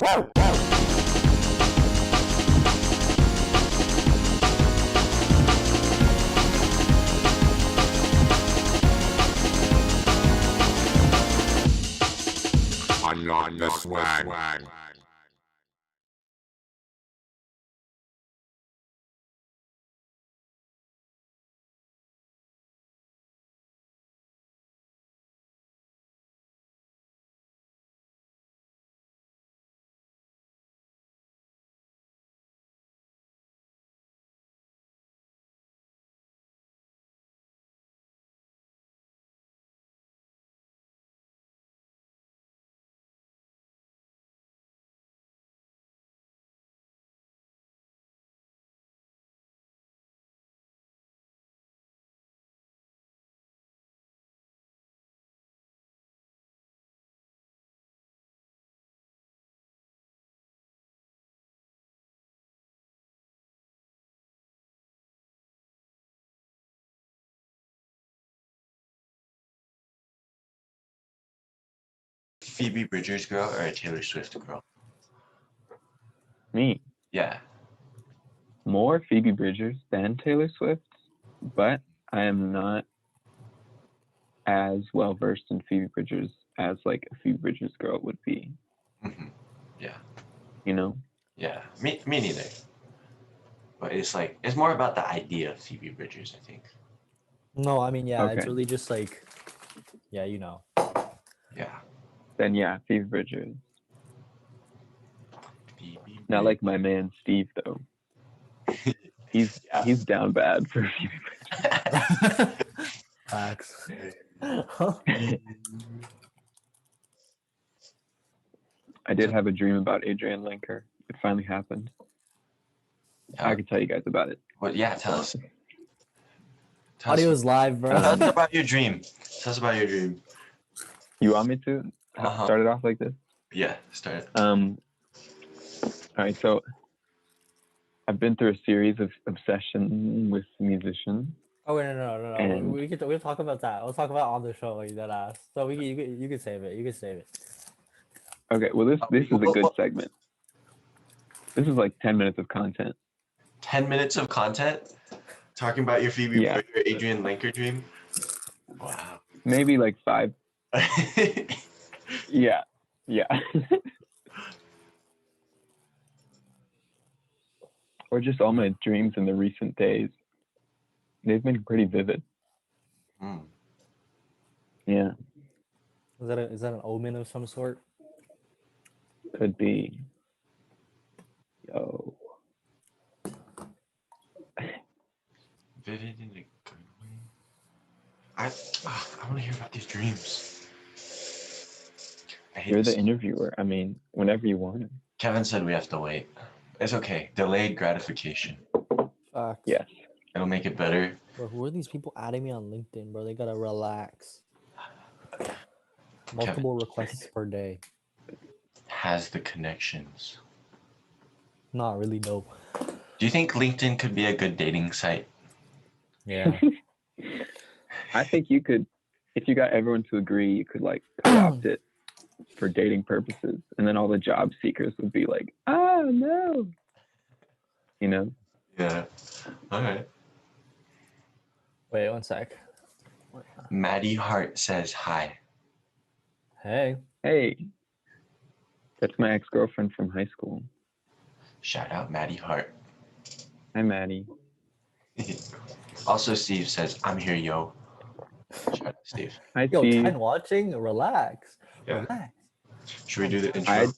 Unlock the swag. Phoebe Bridgers girl or a Taylor Swift girl? Me. Yeah. More Phoebe Bridgers than Taylor Swift, but I am not as well versed in Phoebe Bridgers as like a Phoebe Bridgers girl would be. Mm-hmm. Yeah. You know? Yeah. Me neither. But it's more about the idea of Phoebe Bridgers, I think. No, I mean, yeah, Okay. it's really just like, yeah, you know. Yeah. Then yeah, Phoebe Bridgers. Phoebe Not like my man Steve though. He's down bad for Phoebe Bridgers. Facts. I did have a dream about Adrienne Lenker. It finally happened. I can tell you guys about it. Well, yeah, tell us. Audio's live, bro. Tell us about your dream. Tell us about your dream. You want me to start it off like this? Yeah, start it. All right, so I've been through a series of obsession with musicians. Oh wait, no. And We'll talk about that. We'll talk about it on the show, like that ass. So you can save it. You can save it. Okay, well this is a good segment. This is like 10 minutes of content. 10 minutes of content? Talking about your Phoebe Bridgers, Adrienne Lenker dream? Wow. Maybe like 5. Yeah. Or just all my dreams in the recent days. They've been pretty vivid. Mm. Yeah. Is that an omen of some sort? Could be. Yo. Vivid in a good way. I want to hear about these dreams. You're the interviewer. I mean, whenever you want. Kevin said we have to wait. It's okay. Delayed gratification. Facts. Yes. It'll make it better. Bro, who are these people adding me on LinkedIn, bro? They gotta relax. Multiple requests per day. Has the connections. Not really dope. Do you think LinkedIn could be a good dating site? Yeah. I think you could, if you got everyone to agree, you could like co-opt it for dating purposes, and then all the job seekers would be like, "Oh no," you know? Yeah. All right. Wait, one sec. Maddie Hart says hi. Hey. That's my ex-girlfriend from high school. Shout out Maddie Hart. Hi, Maddie. Also, Steve says, I'm here, yo. Shout out Steve. Hi, Yo, Steve. 10 watching? Relax. Yeah. Relax. Should we do the intro?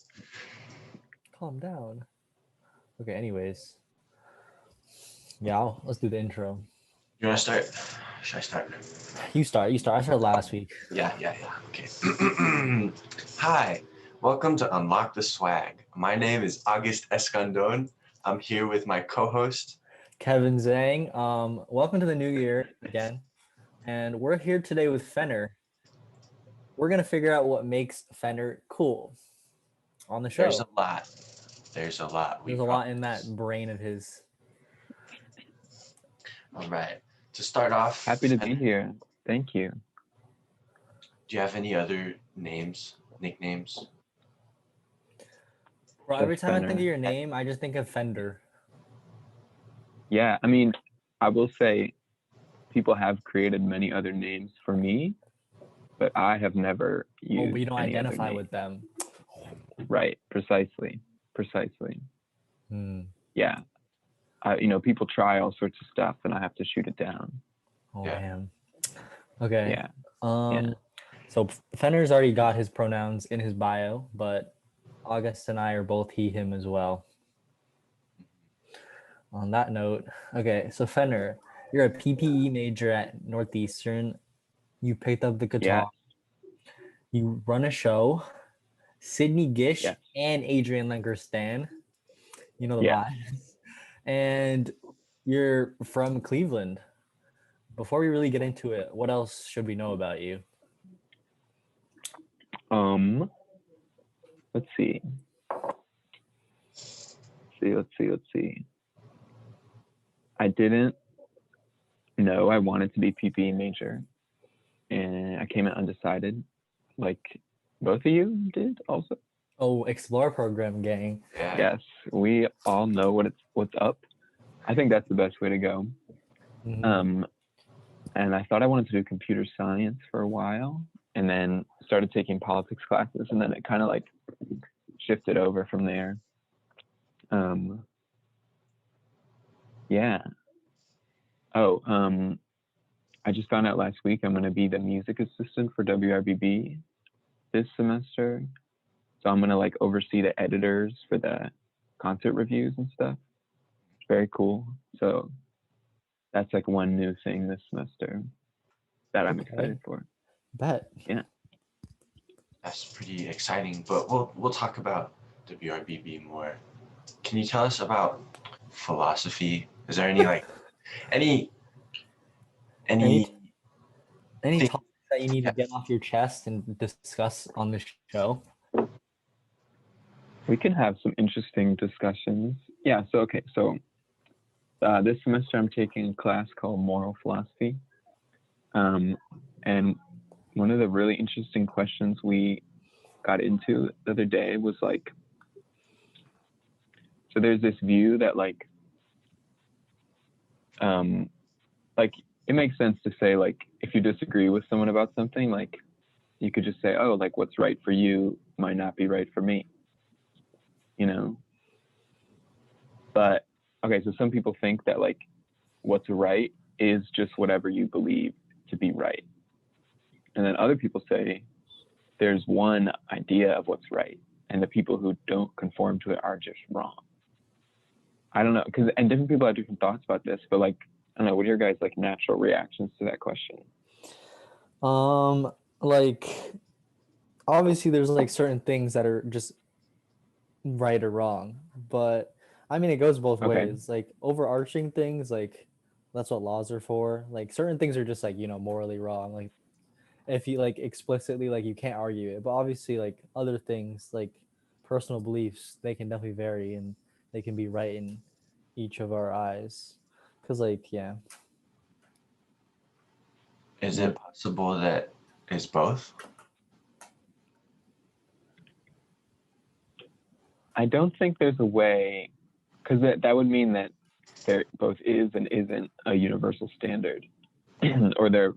Calm down. Okay, anyways. Yeah, let's do the intro. You want to start? Should I start? You start. I started last week. Yeah. Okay. Hi. Welcome to Unlock the Swag. My name is August Escandon. I'm here with my co-host, Kevin Zhang. Welcome to the new year again. And we're here today with Fenner. We're going to figure out what makes Fenner cool on the show. There's a lot. There's a lot in that brain of his. All right. To start off. Happy to be here. Thank you. Do you have any other nicknames? Bro, every time I think of Fenner. your name, I just think of Fender. Yeah, I mean, I will say people have created many other names for me, but I have never used Oh, but you don't any other identify name. with them. Right, precisely. Hmm. Yeah. People try all sorts of stuff and I have to shoot it down. Oh, Yeah. damn. Okay. Yeah. So Fenner's already got his pronouns in his bio, but August and I are both he, him as well. On that note, okay, so Fenner, you're a PPE major at Northeastern. You picked up the Yeah. guitar. You run a show. Sydney Gish Yes. and Adrian Lenker Stan. You know the Yeah. vibes. And you're from Cleveland. Before we really get into it, what else should we know about you? Let's see. Let's see. I didn't know I wanted to be PPE major, and I came in undecided, like both of you did also. Oh, Explore Program gang. Yeah. Yes, we all know what's up. I think that's the best way to go. Mhm. And I thought I wanted to do computer science for a while, and then started taking politics classes, and then it kind of like shifted over from there. Yeah. Oh, I just found out last week I'm going to be the music assistant for WRBB this semester. So I'm going to like oversee the editors for the concert reviews and stuff. Very cool. So that's like one new thing this semester that I'm excited for. Bet. Yeah. That's pretty exciting. But we'll talk about WRBB more. Can you tell us about philosophy? Is there any any Any thing- topics that you need to get off your chest and discuss on the show? We can have some interesting discussions. Yeah. So, okay. So this semester I'm taking a class called Moral Philosophy. And one of the really interesting questions we got into the other day was like, so there's this view that like it makes sense to say like if you disagree with someone about something, like you could just say, oh, like what's right for you might not be right for me, you know? But okay, so some people think that like what's right is just whatever you believe to be right. And then other people say there's one idea of what's right, and the people who don't conform to it are just wrong. I don't know, and different people have different thoughts about this, but like, I don't know, what are your guys' like natural reactions to that question? Like obviously there's like certain things that are just right or wrong, but I mean it goes both ways. Like overarching things, like that's what laws are for. Like certain things are just like, morally wrong. Like if you like explicitly like you can't argue it. But obviously like other things like personal beliefs, they can definitely vary and they can be right in each of our eyes. Cause like yeah. Is it possible that it's both? I don't think there's a way, because that would mean that there both is and isn't a universal standard, or there.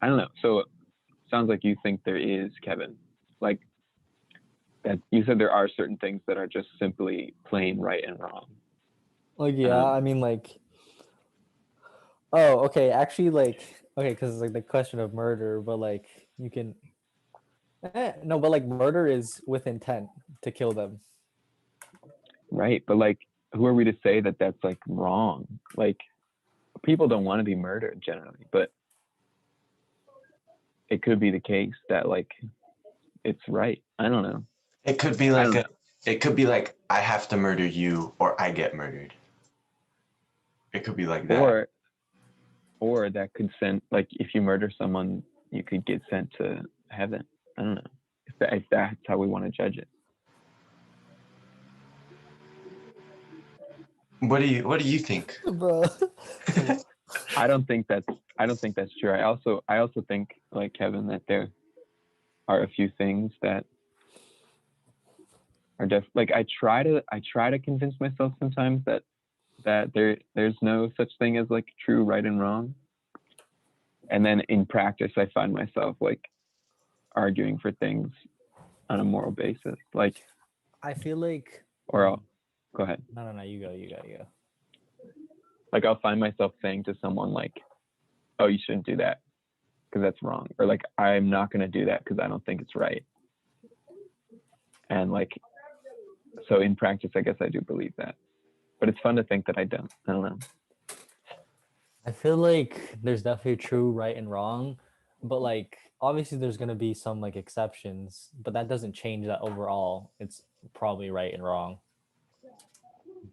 I don't know. So it sounds like you think there is, Kevin. Like that you said there are certain things that are just simply plain right and wrong. Like yeah, I mean like oh, okay, actually like okay, because it's like the question of murder, but like you can no, but like murder is with intent to kill them. Right, but like who are we to say that that's like wrong? Like people don't want to be murdered generally, but it could be the case that like it's right. I don't know. It could be like I have to murder you or I get murdered. It could be like that. Or that could send, like if you murder someone, you could get sent to heaven. I don't know if that's how we want to judge it. What do you think? Bro. I don't think that's true. I also think, like Kevin, that there are a few things that are like I try to convince myself sometimes that there's no such thing as like true right and wrong. And then in practice I find myself like arguing for things on a moral basis. Like I feel like or I'll go ahead. no, you go. Like I'll find myself saying to someone like, oh, you shouldn't do that because that's wrong. Or like, I'm not going to do that because I don't think it's right. And like, so in practice, I guess I do believe that. But it's fun to think that I don't. I don't know. I feel like there's definitely true right and wrong, but like obviously there's gonna be some like exceptions, but that doesn't change that overall it's probably right and wrong.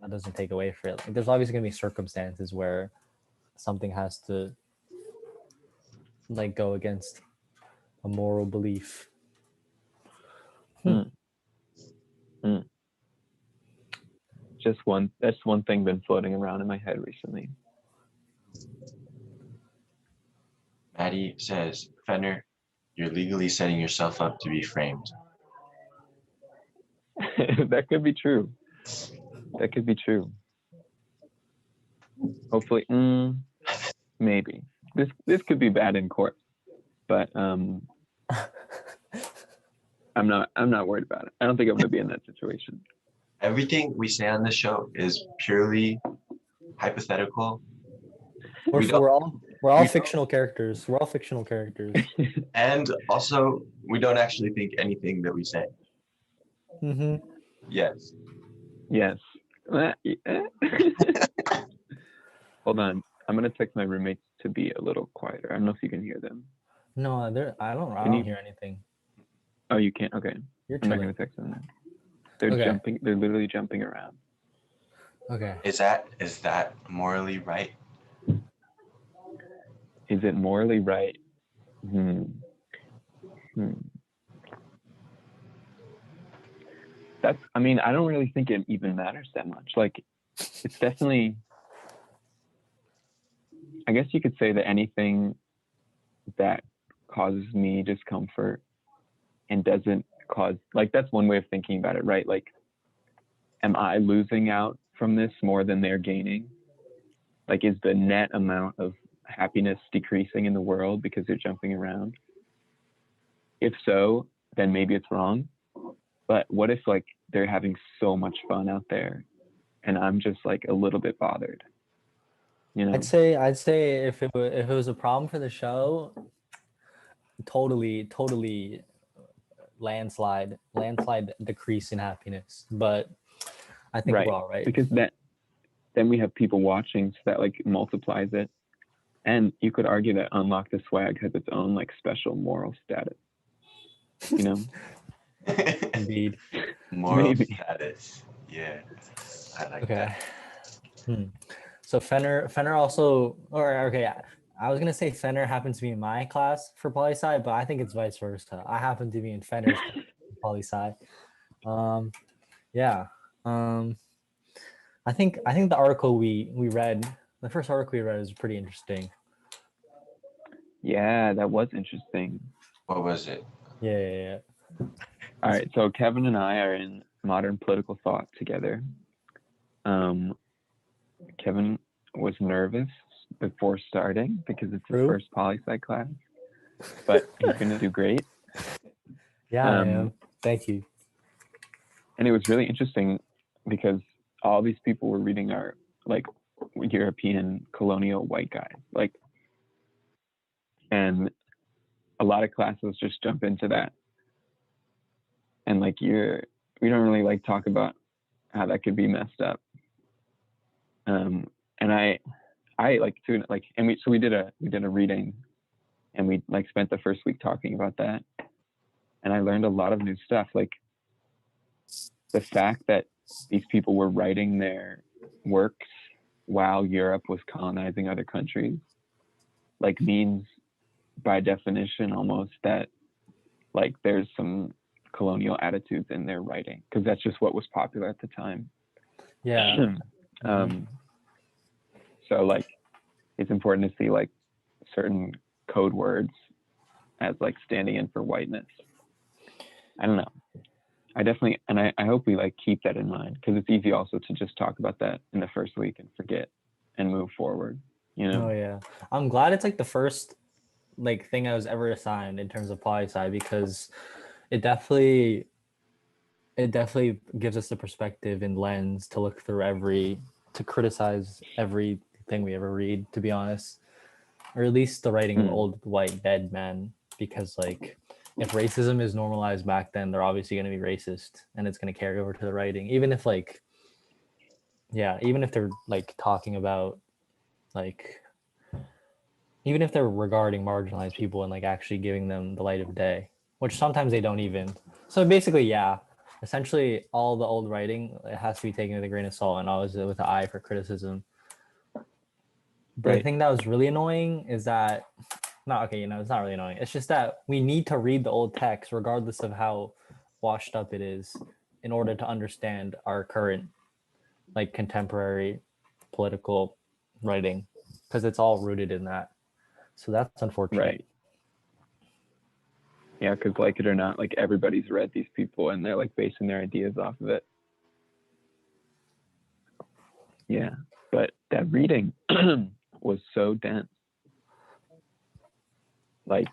That doesn't take away from it. Like, there's obviously gonna be circumstances where something has to like go against a moral belief. That's one thing been floating around in my head recently. Maddie says, Fenner, you're legally setting yourself up to be framed. That could be true. That could be true. Hopefully, maybe. This could be bad in court, but I'm not worried about it. I don't think I'm gonna be in that situation. Everything we say on this show is purely hypothetical. We're all fictional characters. We're all fictional characters. And also, we don't actually think anything that we say. Mm-hmm. Yes. Yes. Hold on. I'm gonna text my roommates to be a little quieter. I don't know if you can hear them. No, I don't hear anything. Oh, you can't? Okay. You're I'm not chilling. gonna text them now. They're Okay. jumping. They're literally jumping around. Okay. Is that morally right? Is it morally right? I mean, I don't really think it even matters that much. Like, it's definitely, I guess you could say that anything that causes me discomfort and doesn't cause, like, that's one way of thinking about it, right? Like, am I losing out from this more than they're gaining? Like, is the net amount of happiness decreasing in the world because they're jumping around? If so, then maybe it's wrong. But what if like they're having so much fun out there and I'm just like a little bit bothered? You know? I'd say if it was a problem for the show, totally landslide decrease in happiness. But I think we're all right. Because then we have people watching, so that like multiplies it. And you could argue that Unlock the Swag has its own like special moral status. You know? Indeed. Moral status. Yeah. I like that. So Fenner also, I was gonna say Fenner happens to be in my class for poli sci, but I think it's vice versa. I happen to be in Fenner's poli sci. I think the article we read, the first article we read, is pretty interesting. Yeah, that was interesting. What was it? Yeah. All right, so Kevin and I are in modern political thought together. Kevin was nervous before starting because it's his first poli sci class, but he's gonna do great. Yeah, I am. Thank you. And it was really interesting because all these people were reading our like European colonial white guys, like, and a lot of classes just jump into that. And like we don't really like talk about how that could be messed up. And I like to like, and we did a reading, and we like spent the first week talking about that. And I learned a lot of new stuff, like the fact that these people were writing their works while Europe was colonizing other countries, like means by definition almost that like there's some colonial attitudes in their writing, because that's just what was popular at the time. Yeah. So like it's important to see like certain code words as like standing in for whiteness. I don't know. I definitely, and I hope we like keep that in mind, because it's easy also to just talk about that in the first week and forget and move forward, you know? Oh yeah, I'm glad it's like the first like thing I was ever assigned in terms of poli sci, because it definitely gives us the perspective and lens to look through to criticize everything we ever read, to be honest, or at least the writing of old white dead men, because like if racism is normalized back then, they're obviously going to be racist, and it's going to carry over to the writing, even if like even if they're like talking about like even if they're regarding marginalized people and like actually giving them the light of day, which sometimes they don't even. So basically, essentially all the old writing, it has to be taken with a grain of salt and always with an eye for criticism. But the thing that was really annoying is that, it's not really annoying. It's just that we need to read the old text regardless of how washed up it is in order to understand our current, like contemporary political writing, because it's all rooted in that. So that's unfortunate. Right. Yeah, because like it or not, like everybody's read these people and they're like basing their ideas off of it. Yeah, but that reading was so dense. Like,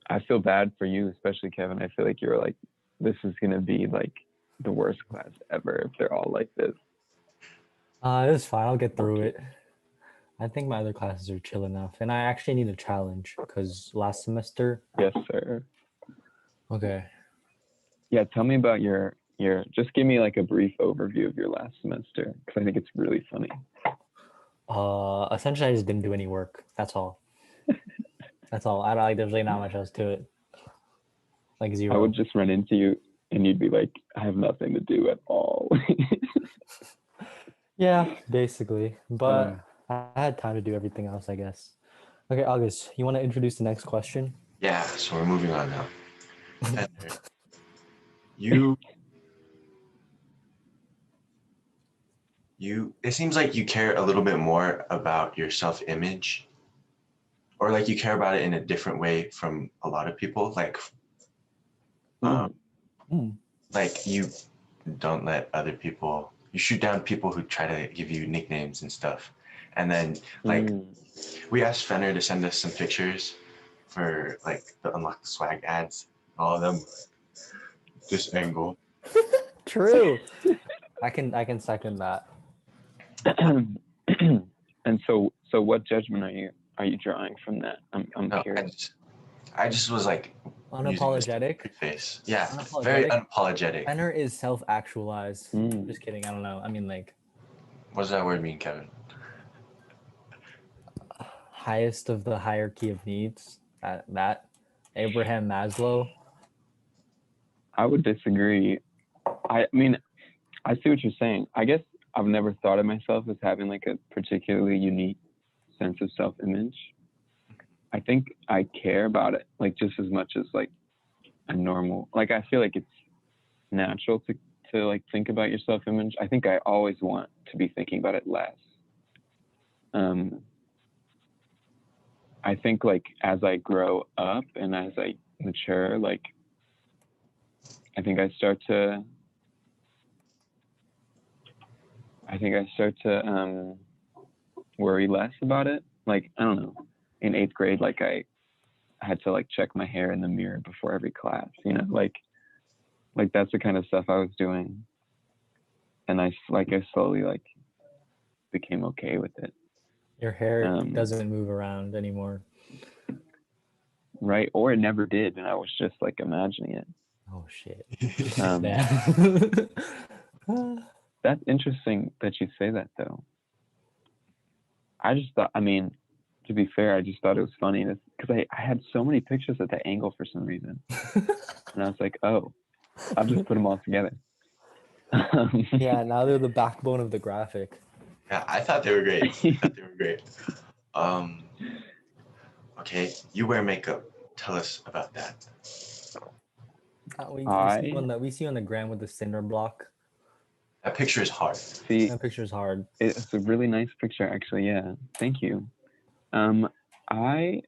I feel bad for you, especially Kevin. I feel like you're like, this is gonna be like the worst class ever if they're all like this. It's fine. I'll get through it. I think my other classes are chill enough, and I actually need a challenge because last semester. Yes, sir. Okay. Yeah, tell me about your. Just give me like a brief overview of your last semester, because I think it's really funny. Essentially, I just didn't do any work. That's all. That's all. I don't like. There's really not much else to it. Like zero. I would just run into you, and you'd be like, "I have nothing to do at all." Yeah, basically. But I had time to do everything else, I guess. Okay, August, you want to introduce the next question? Yeah, so we're moving on now. Fenner, you it seems like you care a little bit more about your self-image, or like you care about it in a different way from a lot of people. Like like you don't let other people, you shoot down people who try to give you nicknames and stuff. And then like we asked Fenner to send us some pictures for like the Unlock the Swag ads, all of them this angle. True. I can second that. And so what judgment are you drawing from that? I'm No, curious. I just was like Unapologetic. Face. Yeah, very unapologetic. Fenner is self-actualized. Just kidding. I don't know. I mean, like, what does that word mean, Kevin? Highest of the hierarchy of needs. That Abraham Maslow. I would disagree. I mean, I see what you're saying. I guess I've never thought of myself as having like a particularly unique sense of self-image. I think I care about it like just as much as like a normal, like I feel like it's natural to like think about your self-image. I think I always want to be thinking about it less. I think like as I grow up and as I mature, like I think I start to worry less about it. Like, I don't know, in 8th grade, like I had to like check my hair in the mirror before every class, you know, like that's the kind of stuff I was doing. And I slowly like became okay with it. Your hair doesn't move around anymore. Right. Or it never did. And I was just like imagining it. Oh shit. That's interesting that you say that though. I just thought, I mean, to be fair, I just thought it was funny because I had so many pictures at that angle for some reason. And I was like, oh, I'll just put them all together. Yeah, now they're the backbone of the graphic. Yeah, I thought they were great. Okay, you wear makeup. Tell us about that. We see you on the gram with the cinder block. That picture is hard. See, that picture is hard. It's a really nice picture, actually. Yeah, thank you. I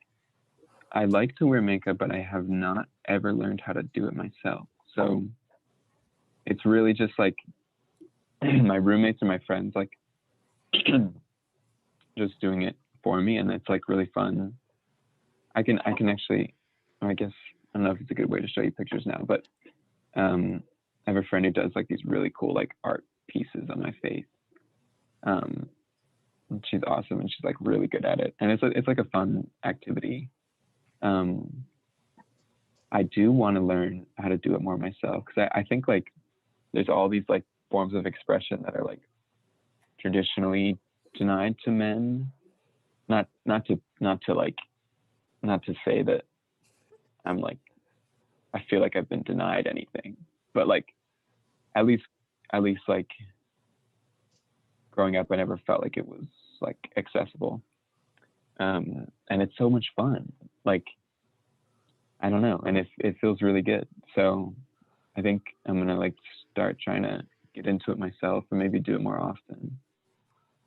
like to wear makeup, but I have not ever learned how to do it myself. So it's really just like my roommates and my friends like just doing it for me, and it's like really fun. I can actually, I guess, I don't know if it's a good way to show you pictures now, but I have a friend who does like these really cool like art pieces on my face. She's awesome, and she's like really good at it, and it's like a fun activity. I do want to learn how to do it more myself, because I think like there's all these like forms of expression that are like traditionally denied to men. Not to say that I'm like, I feel like I've been denied anything, but like at least like growing up, I never felt like it was like accessible. And it's so much fun. Like, I don't know. And it feels really good. So I think I'm going to like start trying to get into it myself, or maybe do it more often.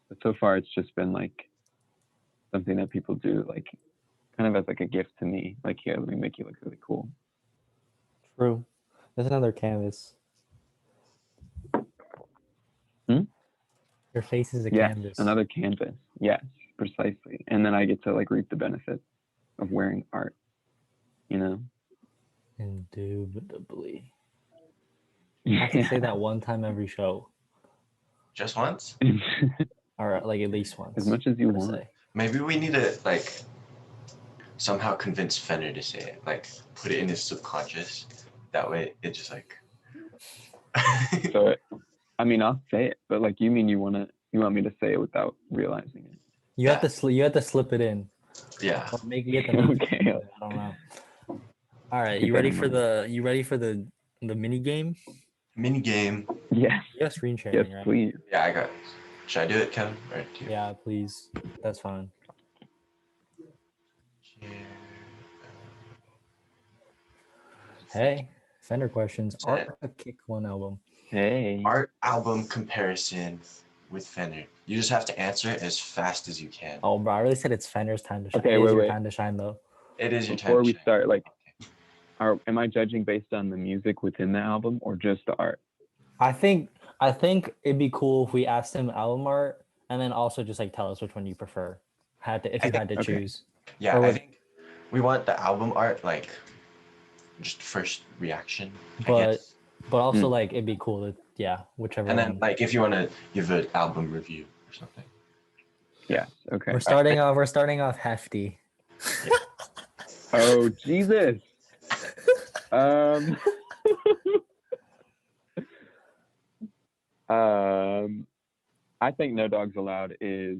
But so far it's just been like something that people do like kind of as like a gift to me. Like, here, let me make you look really cool. True. There's another canvas. Your face is a canvas. Another canvas. Yes, precisely. And then I get to like reap the benefit of wearing art, you know? Indubitably. I have to say that one time every show. Just once? Or like at least once. As much as you want. Maybe we need to like somehow convince Fenner to say it. Like put it in his subconscious. That way it just like So I mean, I'll say it, but like you mean you want me to say it without realizing it? You have to slip it in. Yeah. Or maybe get the Okay. I don't know. All right, you ready for the mini game? Mini game. Yes. You got screen sharing, Yes, right? please. Yeah, I got it. Should I do it, Kevin? Or do you? Yeah, please. That's fine. Hey, Fender questions. Art a Kick One album? Hey. Art album comparison with Fender. You just have to answer it as fast as you can. Oh, bro, I really said it's Fender's time to shine. Okay, It is your wait. time to shine, though. It is your time. Before we start, like, am I judging based on the music within the album or just the art? I think it'd be cool if we asked him album art and then also just like tell us which one you prefer. If you had to choose. Yeah, I think we want the album art, like just first reaction. But also like it'd be cool to whichever and then one. like if you want to give an album review or something. Yeah. Okay. We're starting off hefty. Yeah. Oh Jesus. I think No Dogs Allowed is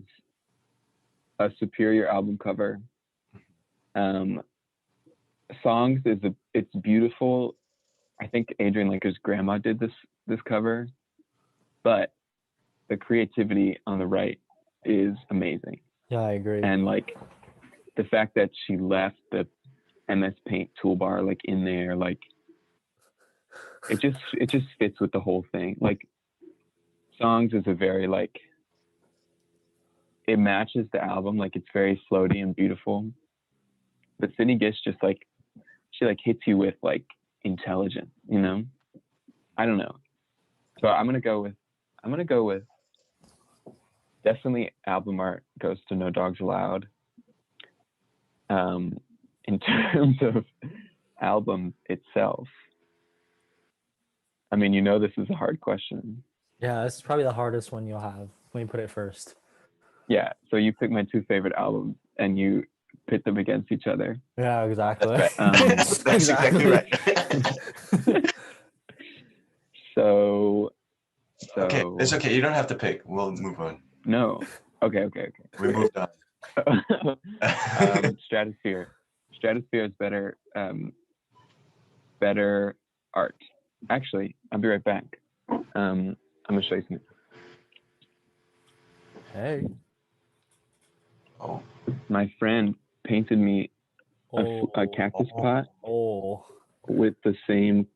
a superior album cover. Songs it's beautiful. I think Adrian Linker's grandma did this cover, but the creativity on the right is amazing. Yeah, I agree. And like the fact that she left the MS Paint toolbar like in there, like it just fits with the whole thing. Like Songs is a very like, it matches the album, like it's very floaty and beautiful. But Sydney Gish just like, she like hits you with like intelligence, you know? I don't know. So I'm gonna go with definitely album art goes to No Dogs Allowed. In terms of album itself, I mean, this is a hard question. Yeah, this is probably the hardest one you'll have when you put it first. Yeah, so you pick my two favorite albums and you pit them against each other. Yeah, exactly. That's right. That's exactly right. So okay, it's okay. You don't have to pick. We'll move on. No. Okay. We moved on. Stratosphere. Stratosphere is better art. Actually, I'll be right back. I'm gonna show you something. Hey. Oh. My friend painted me a cactus pot with the same.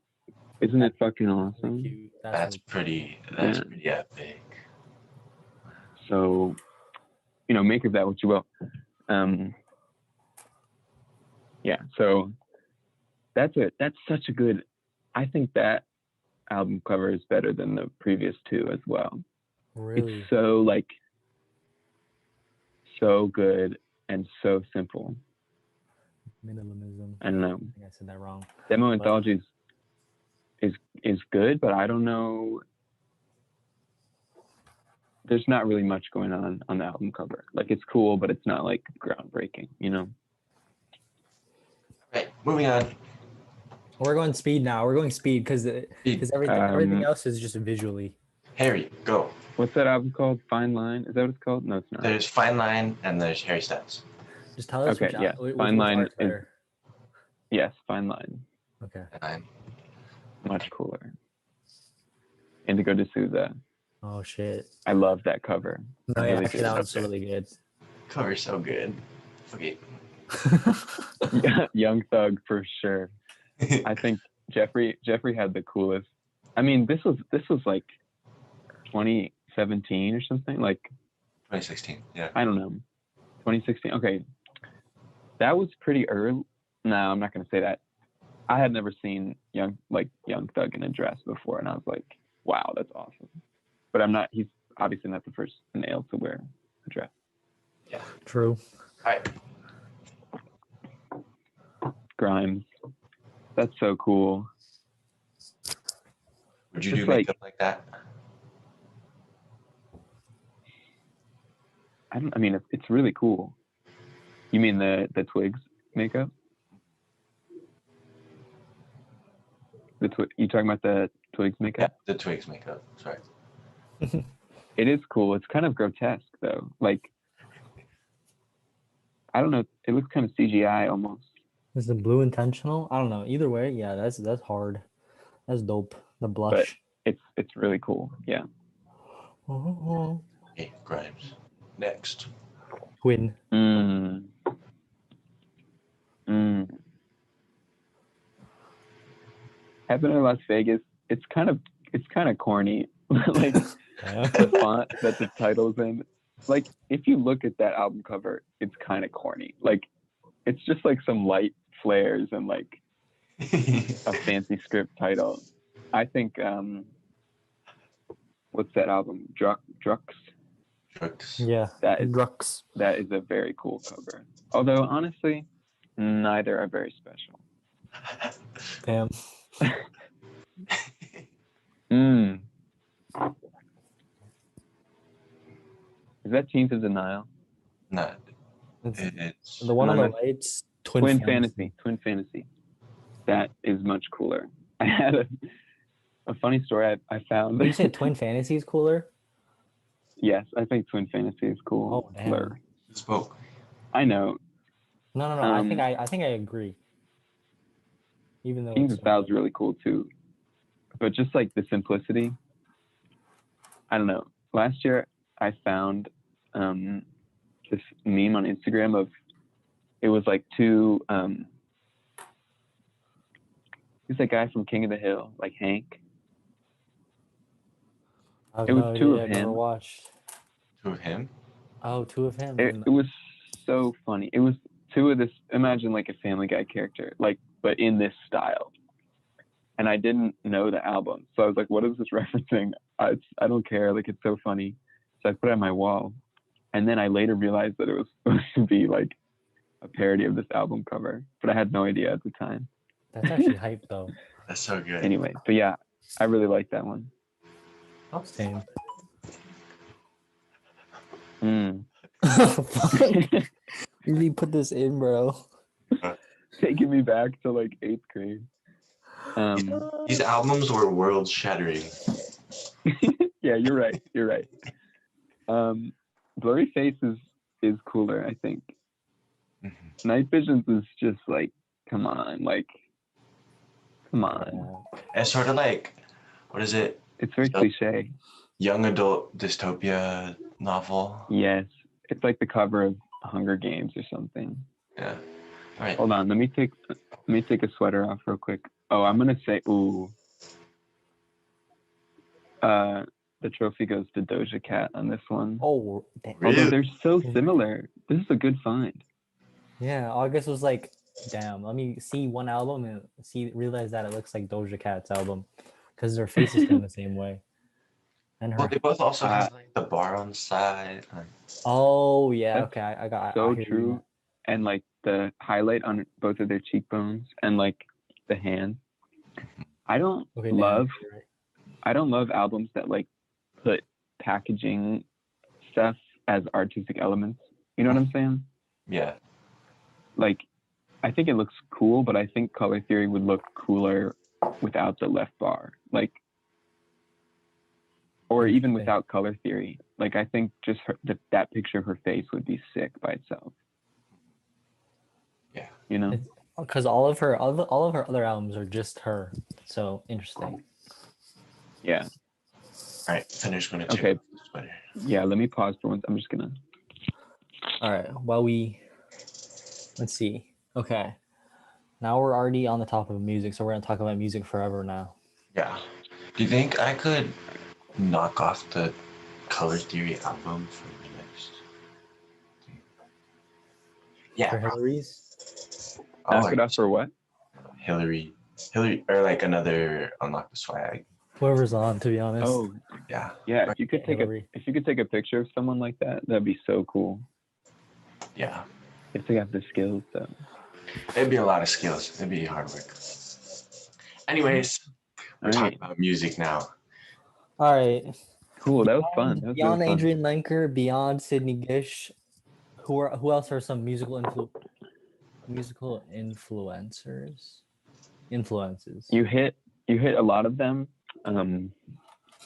Isn't it fucking awesome? Cute. That's pretty epic. So, make of that what you will. Yeah, so that's it. That's such a good. I think that album cover is better than the previous two as well. Really? It's so like so good and so simple. Minimalism. I don't know. I think I said that wrong. Demo Anthologies is good, but I don't know. There's not really much going on the album cover. Like it's cool, but it's not like groundbreaking, you know? Right, moving on. We're going speed now. We're going speed because everything else is just visually. Harry, go. What's that album called? Fine Line? Is that what it's called? No, it's not. There's Fine Line and there's Harry Styles. Just tell us Okay, yeah. which Fine Line art's is better. yes, Fine Line. Okay. Fine. Much cooler. Indigo D'Souza. Oh shit. I love that cover. No, I yeah, really actually do. that one's really good. Cover's so good. Okay. Yeah, Young Thug for sure. I think Jeffrey had the coolest. I mean, this was like 2017 or something. Like 2016. Yeah. I don't know. 2016. Okay. That was pretty early. No, I'm not gonna say that. I had never seen Young Thug in a dress before, and I was like, wow, that's awesome. But he's obviously not the first male to wear a dress. Yeah. True. All right. Grimes. That's so cool. Would you Just do makeup like that? I mean, it's really cool. You mean the Twigs makeup? You talking about the Twigs Yeah, makeup? the Twigs makeup. Sorry. It is cool. It's kind of grotesque though. Like, I don't know. It looks kind of CGI almost. Is the blue intentional? I don't know. Either way, yeah, that's hard. That's dope. The blush. But it's really cool. Yeah. Okay, Grimes. Next. Twin. Heaven in Las Vegas. It's kind of corny. Like the font that the title's in. Like if you look at that album cover, it's kind of corny. Like it's just like some light flares and like a fancy script title. I think what's that album? Drux. Yeah. Drux. That is a very cool cover. Although honestly, neither are very special. Damn. Is that Teens of Denial? No. It's the one on the right's Twin Fantasy. Twin Fantasy. That is much cooler. I had a funny story I found. You said Twin Fantasy is cooler? Yes, I think Twin Fantasy is cool. Oh damn. Spoke. I know. No. I think I agree. Even though Teens of Denial is really cool too. But just like the simplicity. I don't know. Last year I found this meme on Instagram of it was like two who's that guy from King of the Hill, like Hank? It was two of him. Never watched. Two of him? Oh, two of him. It was so funny. It was two of this. Imagine like a Family Guy character, like but in this style. And I didn't know the album, so I was like, "What is this referencing?" I don't care. Like it's so funny. So I put it on my wall, and then I later realized that it was supposed to be like a parody of this album cover, but I had no idea at the time. That's actually hype though. That's so good. Anyway, but yeah, I really like that one. Oh, same. Fuck. You really put this in, bro. Taking me back to like 8th grade. These albums were world shattering. Yeah, you're right. Blurry Face is cooler, I think. Mm-hmm. Night Visions is just like, come on. It's sort of like, what is it? It's very cliche. Young adult dystopia novel. Yes, it's like the cover of Hunger Games or something. Yeah. All right. Hold on, let me take a sweater off real quick. Oh, I'm gonna say, ooh. The trophy goes to Doja Cat on this one. Oh, damn. Although they're so similar, this is a good find. Yeah, August was like, damn, let me see one album and realize that it looks like Doja Cat's album. because their face is kind of the same way. And Well, her. they both also have like the bar on the side. Oh yeah, That's okay. I got. so I hear true. you. And like the highlight on both of their cheekbones and like the hand. I don't Okay, love damn, you're right. I don't love albums that like put packaging stuff as artistic elements. You know what I'm saying? Yeah. Like, I think it looks cool, but I think Color Theory would look cooler without the left bar. Like, or even Interesting. without Color Theory. Like, I think just that picture of her face would be sick by itself. Yeah. You know? Because all of her other albums are just her. So interesting. Yeah. All right, Fenner's gonna check Okay. out the sweater. Yeah, let me pause for once. I'm just gonna. All right. Well, let's see. Okay. Now we're already on the topic of music, so we're gonna talk about music forever now. Yeah. Do you think I could knock off the Color Theory album for the next? Yeah. For Hillary's. I'll, Knock like, it off for what? Hillary, or like another Unlock the Swag. Whoever's on, to be honest. Oh, Yeah. yeah. If you could Hillary. take a picture of someone like that, that'd be so cool. Yeah. If they have the skills, though. It'd be a lot of skills. It'd be hard work. Anyways, we're talking about music now. All right. Cool. That was fun. That was Beyond really fun. Adrian Lenker, beyond Sidney Gish, who else are some musical influences? You hit a lot of them.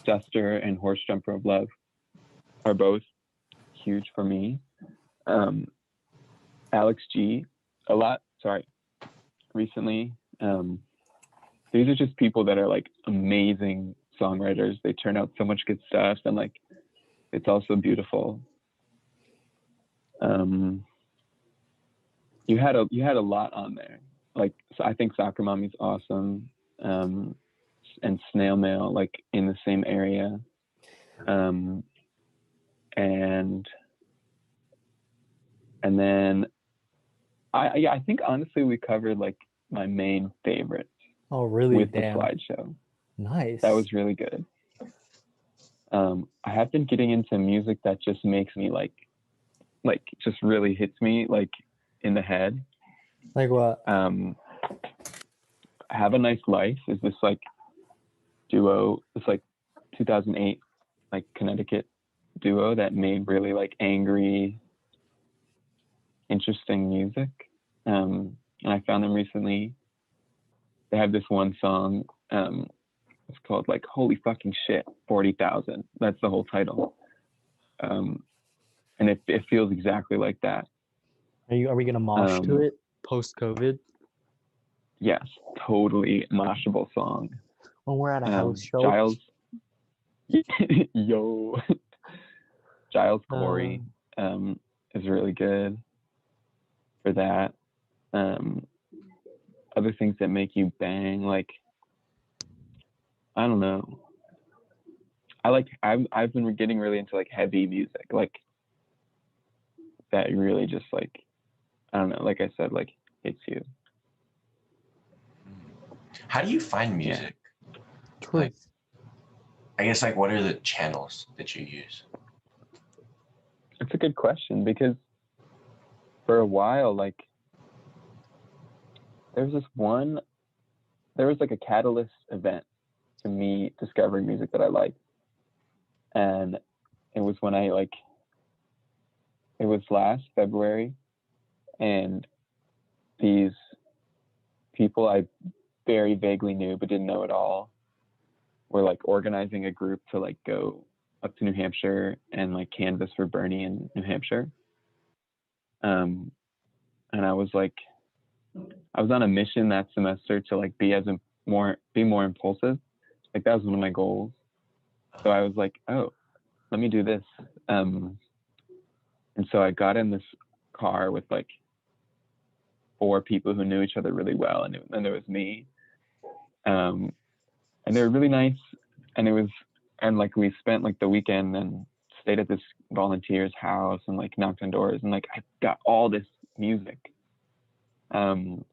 Duster and Horse Jumper of Love are both huge for me. Alex G, a lot. Sorry, recently. These are just people that are like amazing songwriters. They turn out so much good stuff, and like it's also beautiful. You had a lot on there. Like, so I think Soccer Mommy's awesome. And Snail Mail, like in the same area. And then I think honestly we covered like my main favorites. Oh, really? With Damn. the slideshow. Nice. That was really good. I have been getting into music that just makes me like just really hits me like in the head. Like what? Have a Nice Life is this like duo. It's like 2008 like Connecticut duo that made really like angry, interesting music. And I found them recently. They have this one song. It's called like Holy Fucking Shit 40,000. That's the whole title. And it feels exactly like that. Are we gonna mosh to it post COVID? Yes, totally moshable song. When we're at a house show. Giles, yo, Giles Corey is really good for that. Other things that make you bang, like I don't know. I've been getting really into like heavy music, like that really just like I don't know, like I said, like hits you. How do you find music? Truth. Like, I guess like what are the channels that you use? It's a good question because for a while, like there was like a catalyst event to me discovering music that I liked. And it was when it was last February, and these people I very vaguely knew but didn't know at all were like organizing a group to like go up to New Hampshire and like canvas for Bernie in New Hampshire. And I was on a mission that semester to like be more impulsive. Like that was one of my goals. So I was like, oh, let me do this. And so I got in this car with like 4 people who knew each other really well, and there was me. And they were really nice, and like we spent like the weekend and stayed at this volunteer's house and like knocked on doors, and like I got all this music. So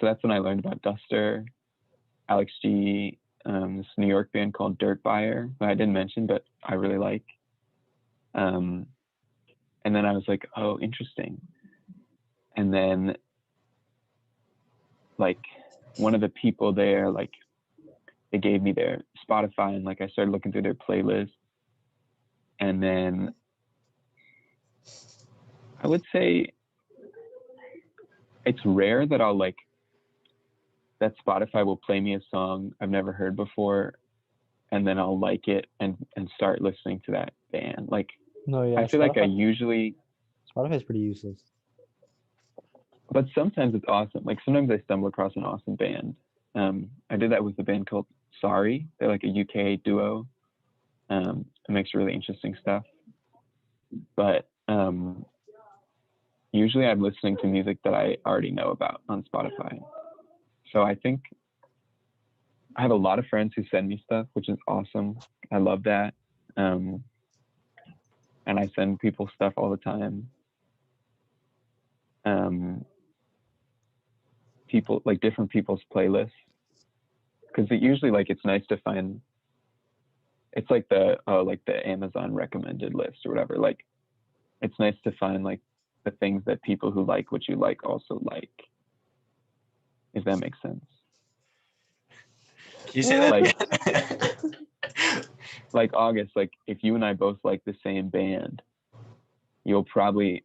that's when I learned about Duster, Alex G, this New York band called Dirt Buyer, who I didn't mention, but I really like. And then I was like, oh, interesting. And then like one of the people there, like they gave me their Spotify, and like I started looking through their playlist. And then I would say it's rare that that Spotify will play me a song I've never heard before, and then I'll like it and start listening to that band. Like, No, yeah. I feel like I usually, Spotify's pretty useless. but sometimes it's awesome. Like sometimes I stumble across an awesome band. I did that with a band called Sorry. They're like a UK duo. It makes really interesting stuff. But usually I'm listening to music that I already know about on Spotify. So I think I have a lot of friends who send me stuff, which is awesome. I love that. And I send people stuff all the time. People, like different people's playlists. Because usually like it's nice to find, it's like the Amazon recommended list or whatever. Like it's nice to find like the things that people who like what you like also like, if that makes sense. Can you say that Like, again? like August, like if you and I both like the same band, you'll probably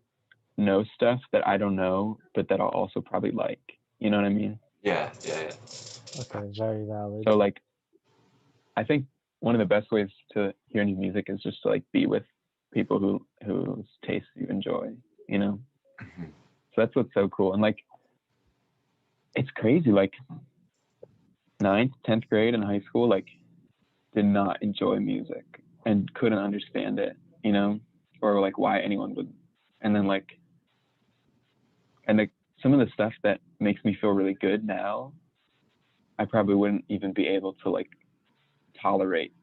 know stuff that I don't know, but that I'll also probably like. You know what I mean? Yeah. Okay, very valid. So like, I think one of the best ways to hear new music is just to like be with people whose tastes you enjoy. You know? Mhm. So that's what's so cool. And like, it's crazy. Like 9th, 10th grade in high school, like did not enjoy music and couldn't understand it, you know, or like why anyone would. And then like, and like some of the stuff that makes me feel really good now, I probably wouldn't even be able to like tolerate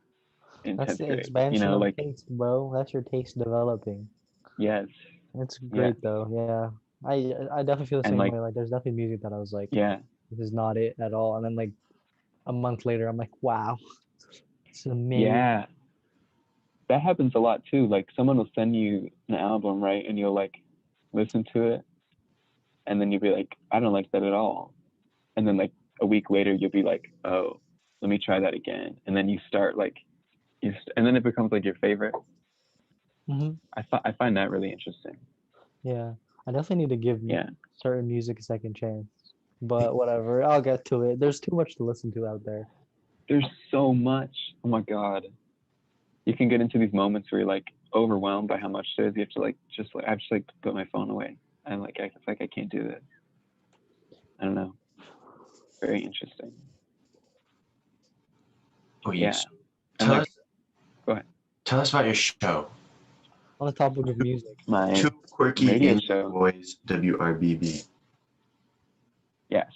in That's 10th the grade, you expansion know, of like, taste, bro. That's your taste developing. yes. It's Yeah. great though. Yeah. I definitely feel the And same like, way. Like there's definitely music that I was like, yeah, this is not it at all. And then like a month later, I'm like, wow, it's amazing. yeah, that happens a lot too. Like someone will send you an album, right? And you'll like listen to it. And then you'll be like, I don't like that at all. And then like a week later, you'll be like, oh, let me try that again. And then you start like, and then it becomes like your favorite. Hmm. I find that really interesting. Yeah. I definitely need to give Yeah. certain music a second chance. But whatever, I'll get to it. There's too much to listen to out there. There's so much. Oh my God. You can get into these moments where you're like overwhelmed by how much there is. You have to like, I have to like put my phone away. And like, it's like, I can't do this. I don't know. Very interesting. Oh, Yeah. yes. And Tell like, us. go ahead. Tell us about your show. On the topic of music. My Two quirky radio Indian show. boys, WRBB. Yes.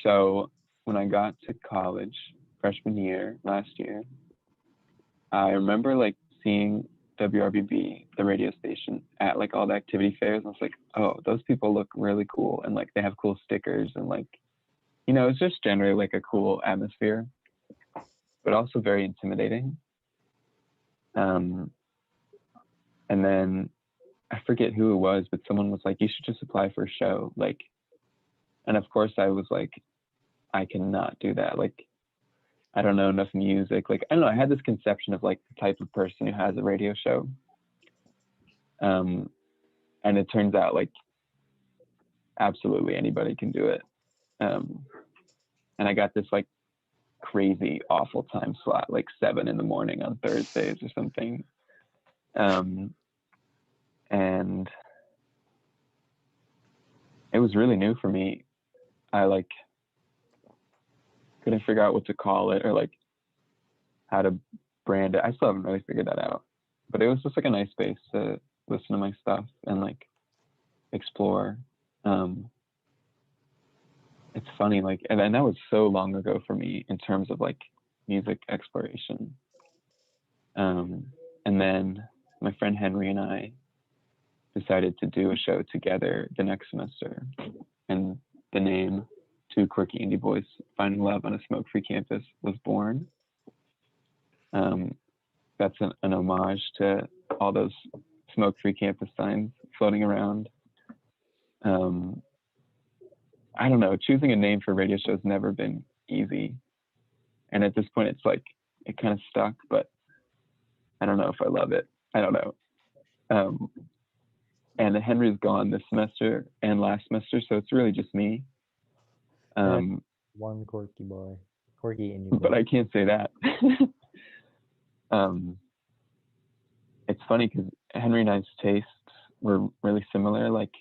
So when I got to college, freshman year, last year, I remember like seeing WRBB, the radio station, at like all the activity fairs. And I was like, oh, those people look really cool. And like they have cool stickers and like, you know, it's just generally like a cool atmosphere, but also very intimidating. And then I forget who it was, but someone was like, you should just apply for a show. Like, and of course I was like, I cannot do that. Like, I don't know enough music. Like, I don't know. I had this conception of like the type of person who has a radio show. And it turns out like absolutely anybody can do it. And I got this like crazy awful time slot, like 7 a.m. on Thursdays or something. And it was really new for me. I like couldn't figure out what to call it or like how to brand it. I still haven't really figured that out, but it was just like a nice space to listen to my stuff and like explore. It's funny, like, and that was so long ago for me in terms of like music exploration. And then my friend Henry and I decided to do a show together the next semester, and the name two quirky indie boys finding love on a smoke-free campus was born. That's an homage to all those smoke-free campus signs floating around. I don't know, choosing a name for a radio show has never been easy. And at this point, it's like, it kind of stuck, but I don't know if I love it. I don't know. And Henry's gone this semester and last semester, so it's really just me. One quirky boy. Quirky in you. But I can't say that. It's funny because Henry and I's tastes were really similar, like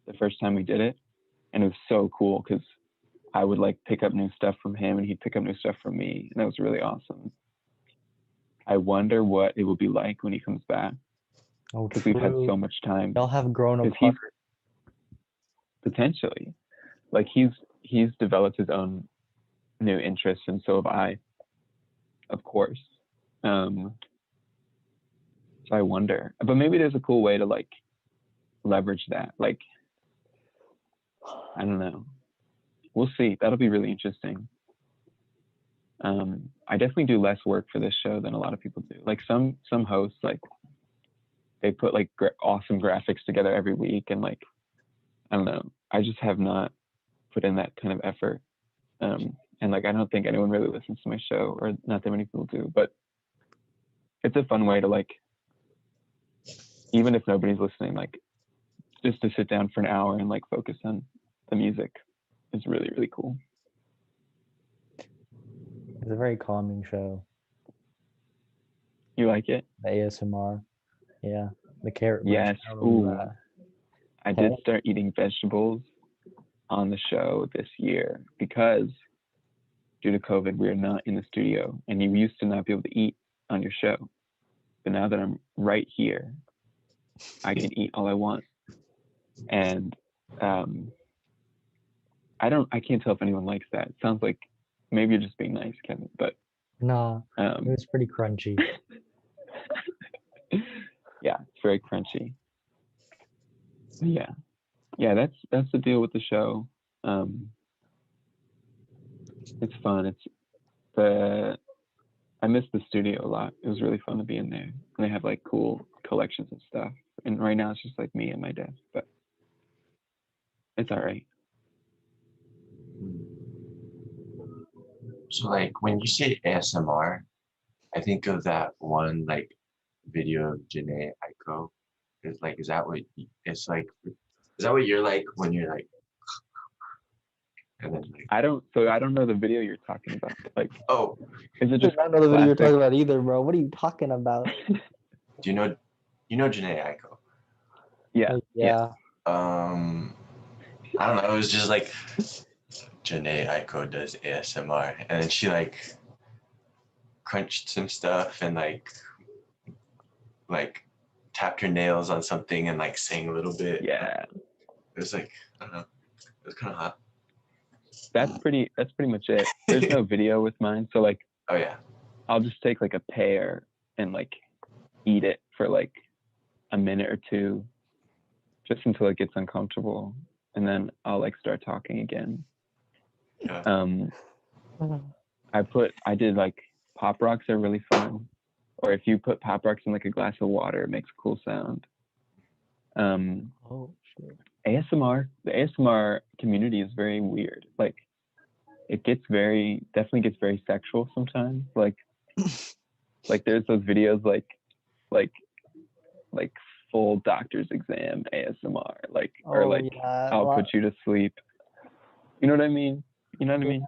the first time we did it. And it was so cool because I would like pick up new stuff from him and he'd pick up new stuff from me. And that was really awesome. I wonder what it will be like when he comes back. Oh, because we've had so much time. Y'all have grown apart. Potentially. Like he's developed his own new interests, and so have I, of course. So I wonder. But maybe there's a cool way to like leverage that. Like, I don't know. We'll see. That'll be really interesting. I definitely do less work for this show than a lot of people do. Like some hosts, like they put like awesome graphics together every week, and like, I don't know. I just have not put in that kind of effort. And like, I don't think anyone really listens to my show, or not that many people do, but it's a fun way to like, even if nobody's listening, like just to sit down for an hour and like focus on the music is really, really cool. It's a very calming show. You like it? The ASMR. Yeah. The carrot. Yes. Ooh. I did start eating vegetables on the show this year because due to COVID, we are not in the studio, and you used to not be able to eat on your show. But now that I'm right here, I can eat all I want. And I can't tell if anyone likes that. It sounds like maybe you're just being nice, Kevin, but no, it was pretty crunchy. Yeah, it's very crunchy. Yeah, that's the deal with the show. It's fun. I miss the studio a lot. It was really fun to be in there. And they have like cool collections of stuff. And right now it's just like me and my desk, but it's all right. So like when you say ASMR, I think of that one like video of Janae Aiko. Is that what it's like? Is that what you're like when you're like? And then like, I don't know the video you're talking about. Like, oh, is it just? I don't know the video you're talking about either, bro. What are you talking about? Do you know Janae Aiko? Yeah. Yeah. I don't know. It was just like Janae Aiko does ASMR, and then she like crunched some stuff and like tapped her nails on something and like sang a little bit. Yeah. It was like, I don't know. It was kind of hot. That's pretty much it. There's no video with mine, so like, oh yeah, I'll just take like a pear and like eat it for like a minute or two, just until it gets uncomfortable, and then I'll like start talking again. Yeah. I did like pop rocks are really fun, or if you put pop rocks in like a glass of water, it makes a cool sound. Oh shit. The ASMR community is very weird. Like it definitely gets very sexual sometimes. Like there's those videos like full doctor's exam ASMR, I'll put you to sleep. You know what I mean? I don't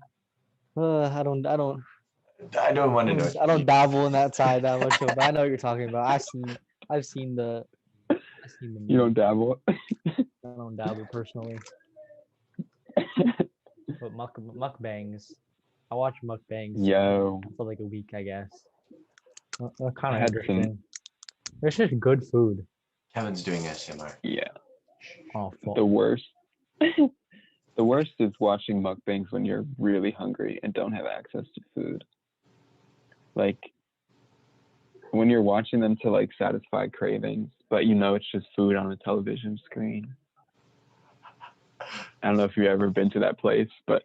want to know. I don't dabble in that side that much, but I know what you're talking about. I've seen the You don't dabble? I don't dabble personally. But mukbangs. I watch mukbangs. Yo. For like a week, I guess. Kind of interesting. It's just good food. Kevin's doing ASMR. Yeah. Oh, fuck. The worst. The worst is watching mukbangs when you're really hungry and don't have access to food. Like when you're watching them to like satisfy cravings, but it's just food on a television screen. I don't know if you've ever been to that place, but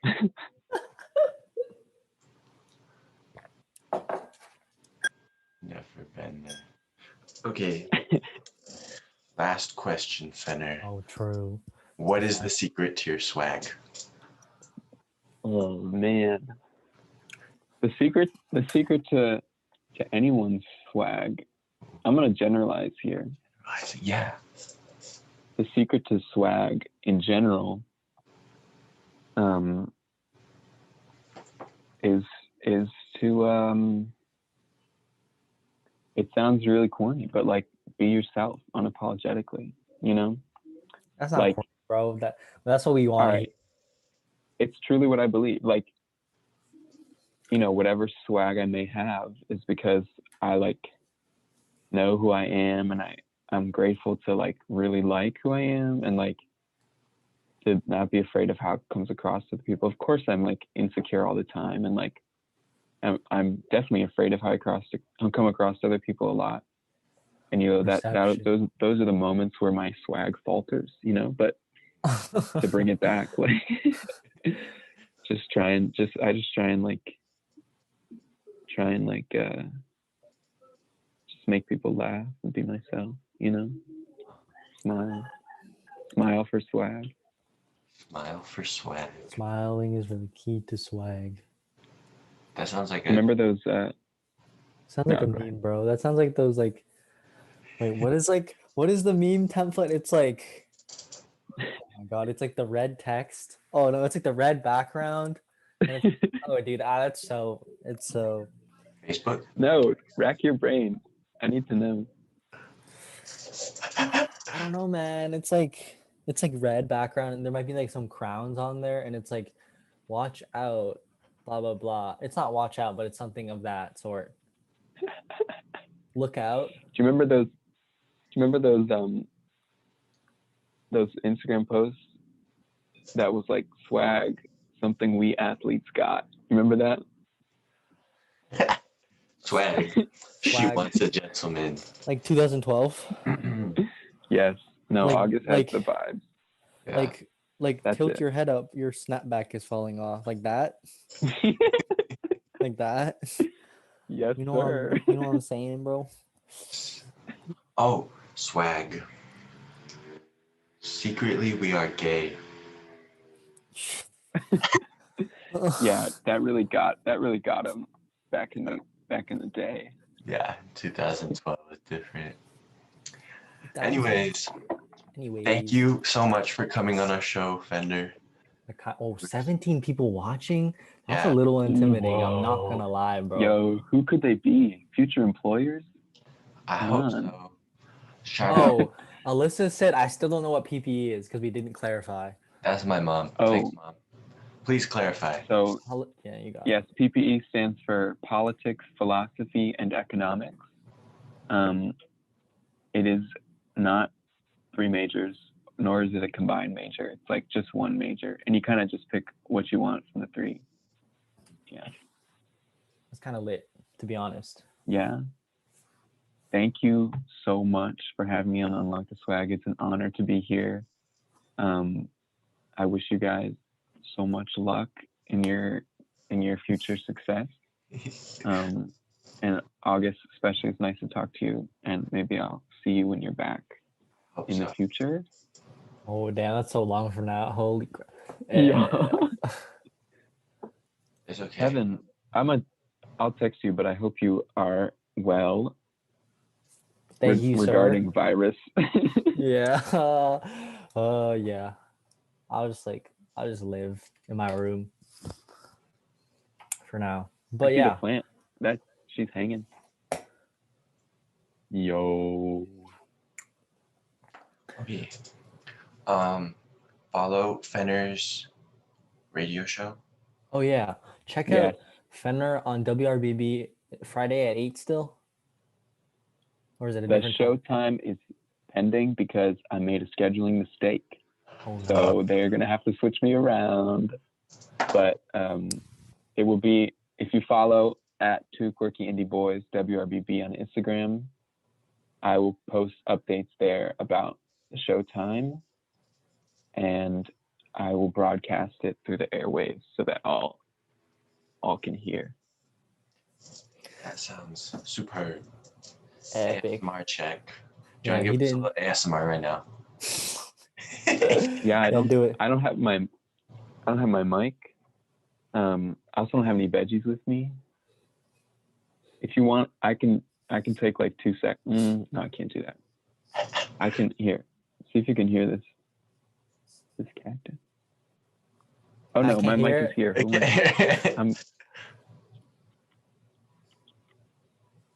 Never been there. Okay. Last question, Fenner. Oh, true. What is the secret to your swag? oh man, the secret to anyone's swag. I'm gonna generalize here. Yeah. The secret to swag in general, is to it sounds really corny, but like be yourself unapologetically. You know, That's not like corny, bro. That's what we want. all right, it's truly what I believe. Like, you know, whatever swag I may have is because I like know who I am, and I'm grateful to like really like who I am, and like to not be afraid of how it comes across to the people. Of course, I'm like insecure all the time, and like I'm definitely afraid of how I come across to other people a lot. And you know those are the moments where my swag falters, you know. But to bring it back, like I just try and just make people laugh and be myself, you know. Smile for swag. Smile for swag. Smiling is the key to swag. That sounds like Remember those Sounds like no, a go ahead. meme, bro. That sounds like those like wait, what is the meme template? It's like oh my god, it's like the red text. Oh no, it's like the red background. And it's, oh dude, it's so Facebook. No, rack your brain. I need to know. I don't know, man. It's like red background and there might be like some crowns on there and it's like watch out, blah blah blah. It's not watch out, but it's something of that sort. Look out. Do you remember those Instagram posts that was like swag, something we athletes got? You remember that? Swag. She Swag. wants a gentleman. Like 2012. Yes. No, Like- August has like- the vibes. Yeah. Like That's tilt it. your head up, your snapback is falling off. Like that. Like that. Yes, You know sir. you know what I'm saying, bro? Oh, swag. Secretly, we are gay. Yeah, that really got him back in the day. Yeah, 2012 is different. Anyways, thank you so much for coming on our show, Fender. Oh, 17 people watching? That's Yeah. a little intimidating. I'm not gonna lie, bro. Yo, who could they be? Future employers? I Come hope on. so. Shout out. Oh, Alyssa said I still don't know what PPE is because we didn't clarify. That's my mom. Oh. Thanks, Mom. Please clarify. So Yeah, you got yes, PPE stands for politics, philosophy, and economics. It is not 3 majors, nor is it a combined major. It's like just one major, and you kind of just pick what you want from the 3. Yeah. It's kind of lit, to be honest. Yeah. Thank you so much for having me on Unlock the Swag. It's an honor to be here. I wish you guys so much luck in your future success. And August especially, it's nice to talk to you, and maybe I'll see you when you're back in the future. Oh damn, that's so long from now. Holy crap. Yeah. It's okay. Kevin, I'll text you, but I hope you are well. Thank you, regarding sir. virus. Yeah. Yeah. I'll just live in my room for now. But I see yeah. the plant. That she's hanging. Yo. Okay. Follow Fenner's radio show. Oh yeah. Check out Fenner on WRBB Friday at 8 still? Or is it a different show time is pending because I made a scheduling mistake. Oh, no. So they're gonna have to switch me around. But it will be, if you follow at 2 Quirky Indie Boys WRBB on Instagram, I will post updates there about the show time. And I will broadcast it through the airwaves so that all can hear. That sounds superb. Epic. ASMR check. Do you Yeah, want to he give us a didn't. little ASMR right now? Yeah, I don't do it. I don't have my mic. I also don't have any veggies with me. If you want, I can take like 2 seconds. No, I can't do that. I can hear. See if you can hear this cactus. Oh I no, my can't mic hear is it. here. Who am I? I'm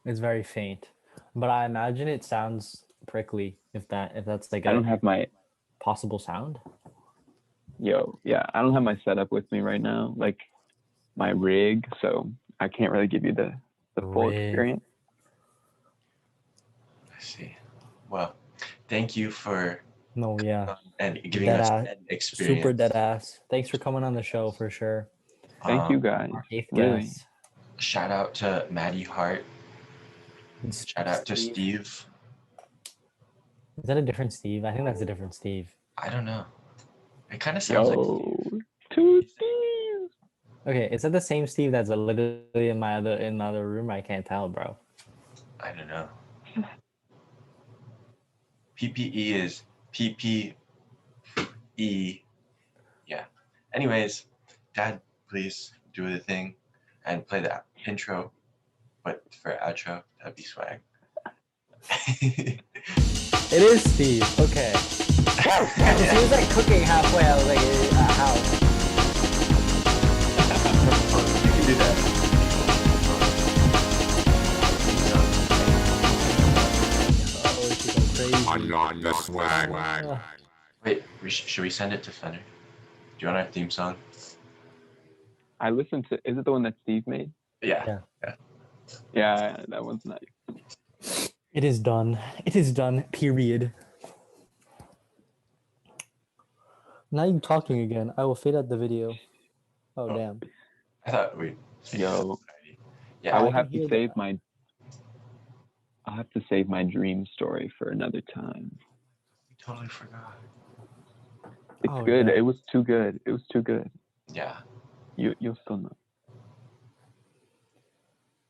It's very faint, but I imagine it sounds prickly if that's like I don't a have my possible sound. I don't have my setup with me right now, like my rig, so I can't really give you the full Rig. experience. I see. Well, thank you for No, yeah, and giving dead us ass, an experience. super dead ass. Thanks for coming on the show for sure. Thank you guys. Our 8th Really. guest. Shout out to Maddie Hart. Shout out to Steve. Is that a different Steve? I think that's a different Steve. I don't know. It kind of sounds like Steve. Two Steves. Okay, is that the same Steve that's literally in my other room? I can't tell, bro. I don't know. PPE is PPE. Yeah. Anyways, Dad, please do the thing and play the intro, but for outro, that'd be swag. It is Steve. Okay. Because he was like cooking halfway. I was like, how? You can do that. Oh, it's so crazy. I'm not the swag. Wait, should we send it to Fenner? Do you want our theme song? I listened to. Is it the one that Steve made? Yeah. Yeah, that one's nice. It is done. It is done. Period. Now you talking again. I will fade out the video. Oh damn. I thought we. Yo, Yeah. I will can have to hear save my. I'll have to save my dream story for another time. We totally forgot. It's Oh, good. yeah. It was too good. It was too good. Yeah. You'll still know.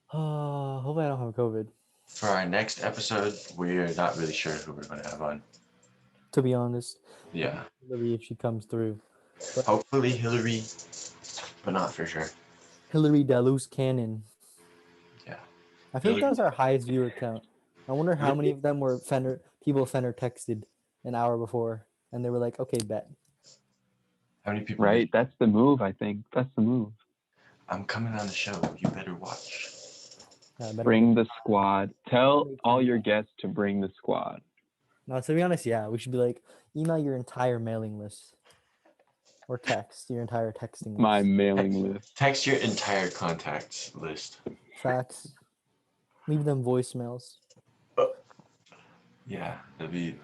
Hope I don't have COVID. For our next episode, we're not really sure who we're going to have on. To be honest. Yeah. Hillary, if she comes through. Hopefully Hillary, but not for sure. Hillary Dalus Cannon. Yeah. I think that was our highest viewer count. I wonder how many of them were Fenner texted an hour before, and they were like, "Okay, bet." How many people? Right, that's the move. I think that's the move. I'm coming on the show. You better watch. Yeah, better Bring the squad. Tell all your guests to bring the squad. No, to be honest, yeah, we should be like, email your entire mailing list, or text your entire texting list. My mailing list. Text your entire contacts list. Facts. Leave them voicemails. Yeah, that'd be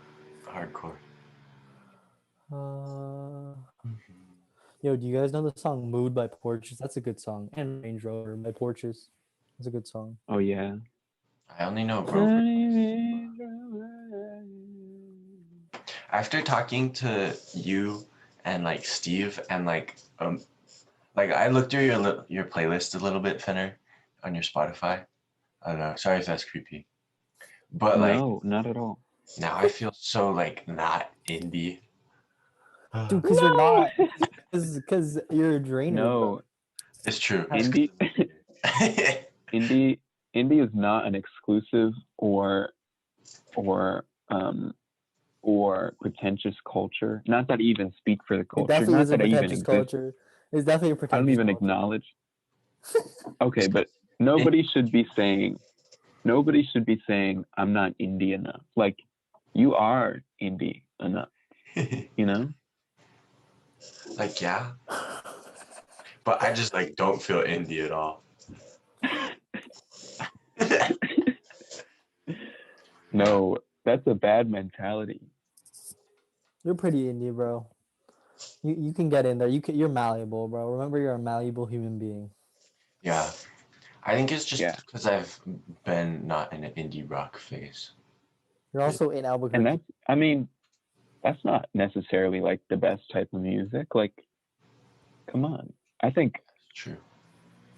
hardcore. Yo, do you guys know the song "Mood" by Porches? That's a good song. And "Range Rover" by Porches. That's a good song. Oh yeah. I only know Rover. After talking to you and like Steve and like I looked through your playlist a little bit, Fenner, on your Spotify. I don't know. Sorry if that's creepy, but like No, not at all. now I feel so like not indie. Dude, because you're not. Because you're a drainer. No, It's true. indie is not an exclusive or pretentious culture. Not that I even speak for the It culture. definitely Not is a that I even pretentious exist. culture. It's definitely a I pretentious don't even culture. acknowledge. Okay, but nobody should be saying I'm not indie enough. Like, you are indie enough, you know? Like, yeah. But I just like don't feel indie at all. No, that's a bad mentality. You're pretty indie, bro. You can get in there. You're malleable, bro. Remember, you're a malleable human being. Yeah. I think it's just because I've been not in an indie rock phase. You're also in Albuquerque. And that's, I mean, that's not necessarily like the best type of music. Like, come on. True.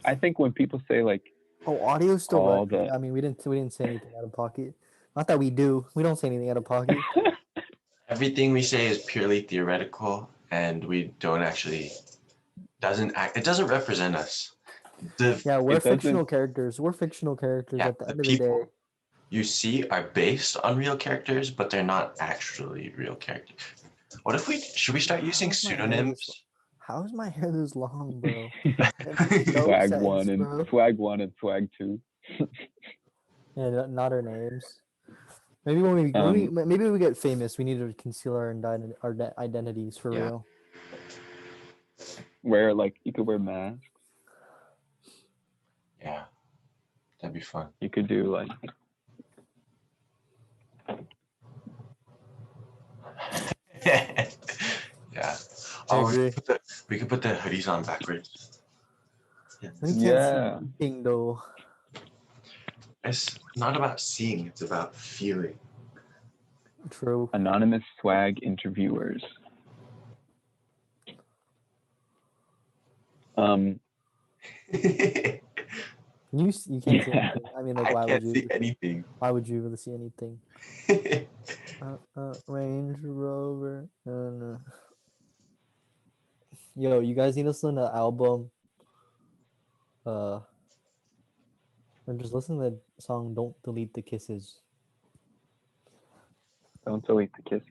I think when people say like Oh, audio's still all right. I mean, we didn't say anything out of pocket. Not that we do. We don't say anything out of pocket. Everything we say is purely theoretical, and we don't actually it doesn't represent us. Yeah, we're It doesn't- fictional characters. We're fictional characters Yeah, at the the end of the day. people you see are based on real characters, but they're not actually real characters. What if should we start using How's my hair pseudonyms? How's my hair this long, bro? No swag sense, 1 and bro. swag 1 and swag 2. Yeah, not our names. Maybe when we maybe we get famous, we need to conceal our identities for Yeah. real. Where like you could wear masks. Yeah, that'd be fun. You could do like Yeah. I Oh, agree. we could put the hoodies on backwards. We can't Yeah. see anything though. It's not about seeing; it's about feeling. True. anonymous swag interviewers. You can't see anything. I mean, like, I why can't would see you? anything. Why would you really see anything? Range Rover. No. Yo, you guys need to listen to the album. And just listen to the song "Don't Delete the Kisses." Don't delete the kisses.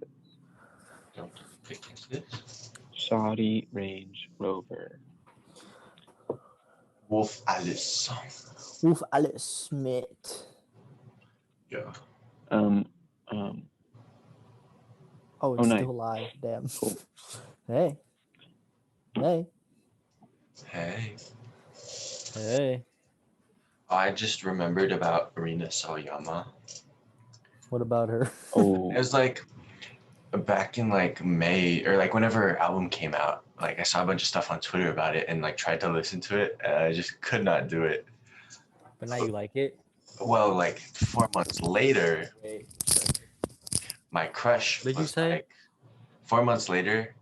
Don't think it's this. Shoddy Range Rover. Wolf Alice. Wolf Alice Smith. Yeah. Um. Oh, it's Oh, nice. still alive. Damn. Cool. Hey. Hey. I just remembered about Arina Sawayama. What about her? Oh. It was like back in like May or like whenever her album came out. Like I saw a bunch of stuff on Twitter about it and like tried to listen to it. And I just could not do it. But now you like it. Well, like 4 months later, Wait. my crush What did you was say? like 4 months later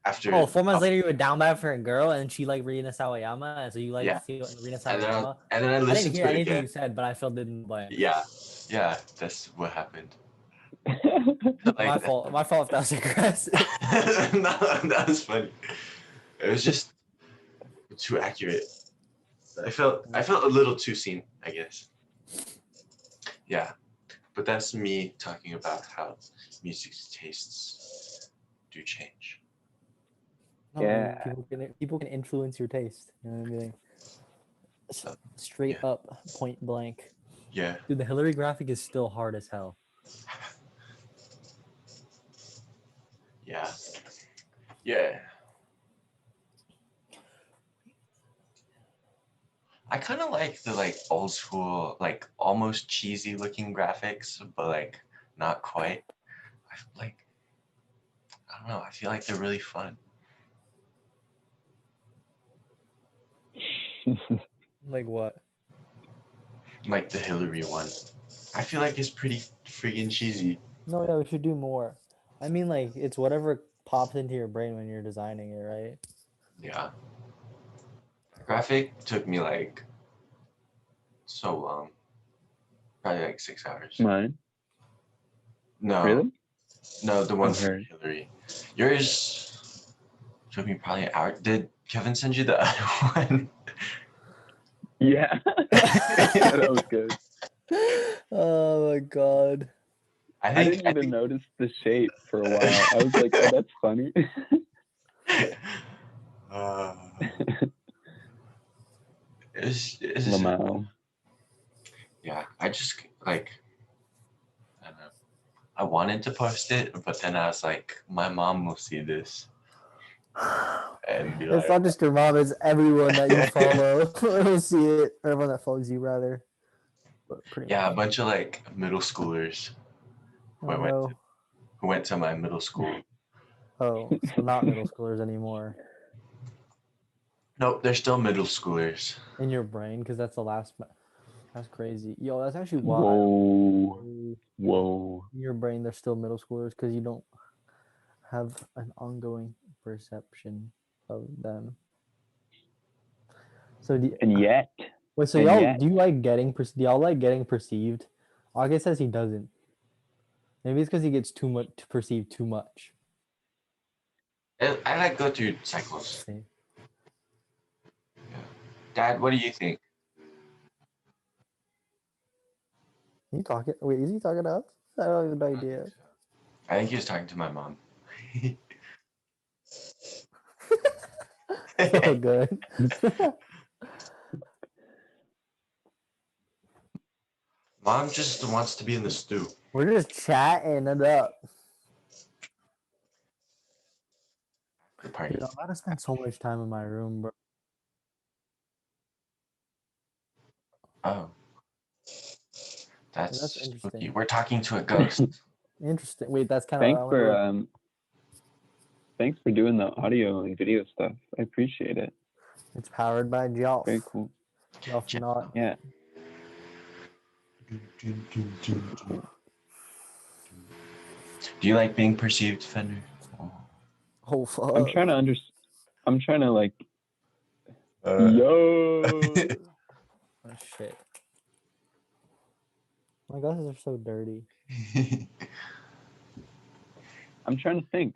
after. Oh, 4 months later, you were down bad for a girl, and she liked Rina Sawayama, and so you like Yeah. Rina And then, Sawayama. and then I I didn't listened hear to it anything again. you said, but I filled in the blank. Yeah, that's what happened. My fault. My fault if that was aggressive. No, that was funny. It was just too accurate. I felt a little too seen, I guess. Yeah, but that's me talking about how music tastes do change. No, Yeah. people can influence your taste. You know what I mean? Straight up, point blank. Yeah. Dude, the Hillary graphic is still hard as hell. Yeah. I kind of like the like old school, like almost cheesy looking graphics, but like not quite. I don't know. I feel like they're really fun. Like what? Like the Hillary one. I feel like it's pretty freaking cheesy. No, we should do more. I mean, like, it's whatever pops into your brain when you're designing it, right? Yeah. Graphic took me like so long. Probably like 6 hours. Mine? No. Really? No, the one for Okay. Hillary. Yours took me probably an hour. Did Kevin send you the other one? Yeah. That was good. Oh my god. I didn't even notice the shape for a while. I was like, oh, that's funny. It's Lamau. Yeah, I just like, I don't know. I wanted to post it, but then I was like, my mom will see this and be It's like, not just your mom, it's everyone that you follow. Will see it. Or everyone that follows you, rather. But pretty yeah, a much. bunch of like middle schoolers Oh, who went to my middle school. Oh, so not middle schoolers anymore. Nope, they're still middle schoolers. In your brain, because that's the last. That's crazy. Yo, that's actually wild. Whoa. In your brain, they're still middle schoolers because you don't. have an ongoing perception of them. So And yet, wait, so and y'all yet- do you like getting do y'all like getting perceived? August says he doesn't. Maybe it's because he gets too much to perceive too much. I like go through cycles. See? Dad, what do you think? You talking? Wait, is he talking to us? I don't have no idea. I think he was talking to my mom. So good. Mom just wants to be in the stew. We're just chatting it up. After party. Dude, I'm about to spend so much time in my room, bro. Oh. That's That's spooky. interesting. We're talking to a ghost. Interesting. Wait, that's kind of. Thanks for doing the audio and video stuff. I appreciate it. It's powered by Jelf. Very cool. Jelf not. Yeah. Do you like being perceived, Fender? Oh fuck. I'm trying to like. Yo. Oh shit. My glasses are so dirty. I'm trying to think.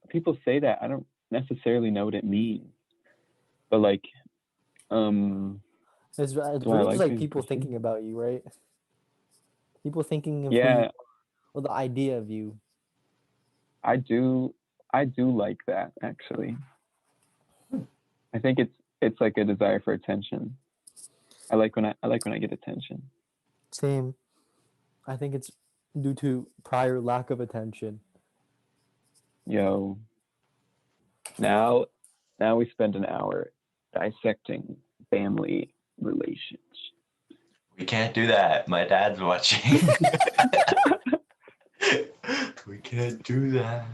People say that. I don't necessarily know what it means, but like, It's Do I really like just like being people perceived? thinking about you, right? People thinking of who yeah, you, or the idea of you. I do like that actually. I think it's like a desire for attention. I like when I get attention. Same. I think it's due to prior lack of attention. Yo. Now we spend an hour dissecting family relations. We can't do that. My dad's watching. We can't do that.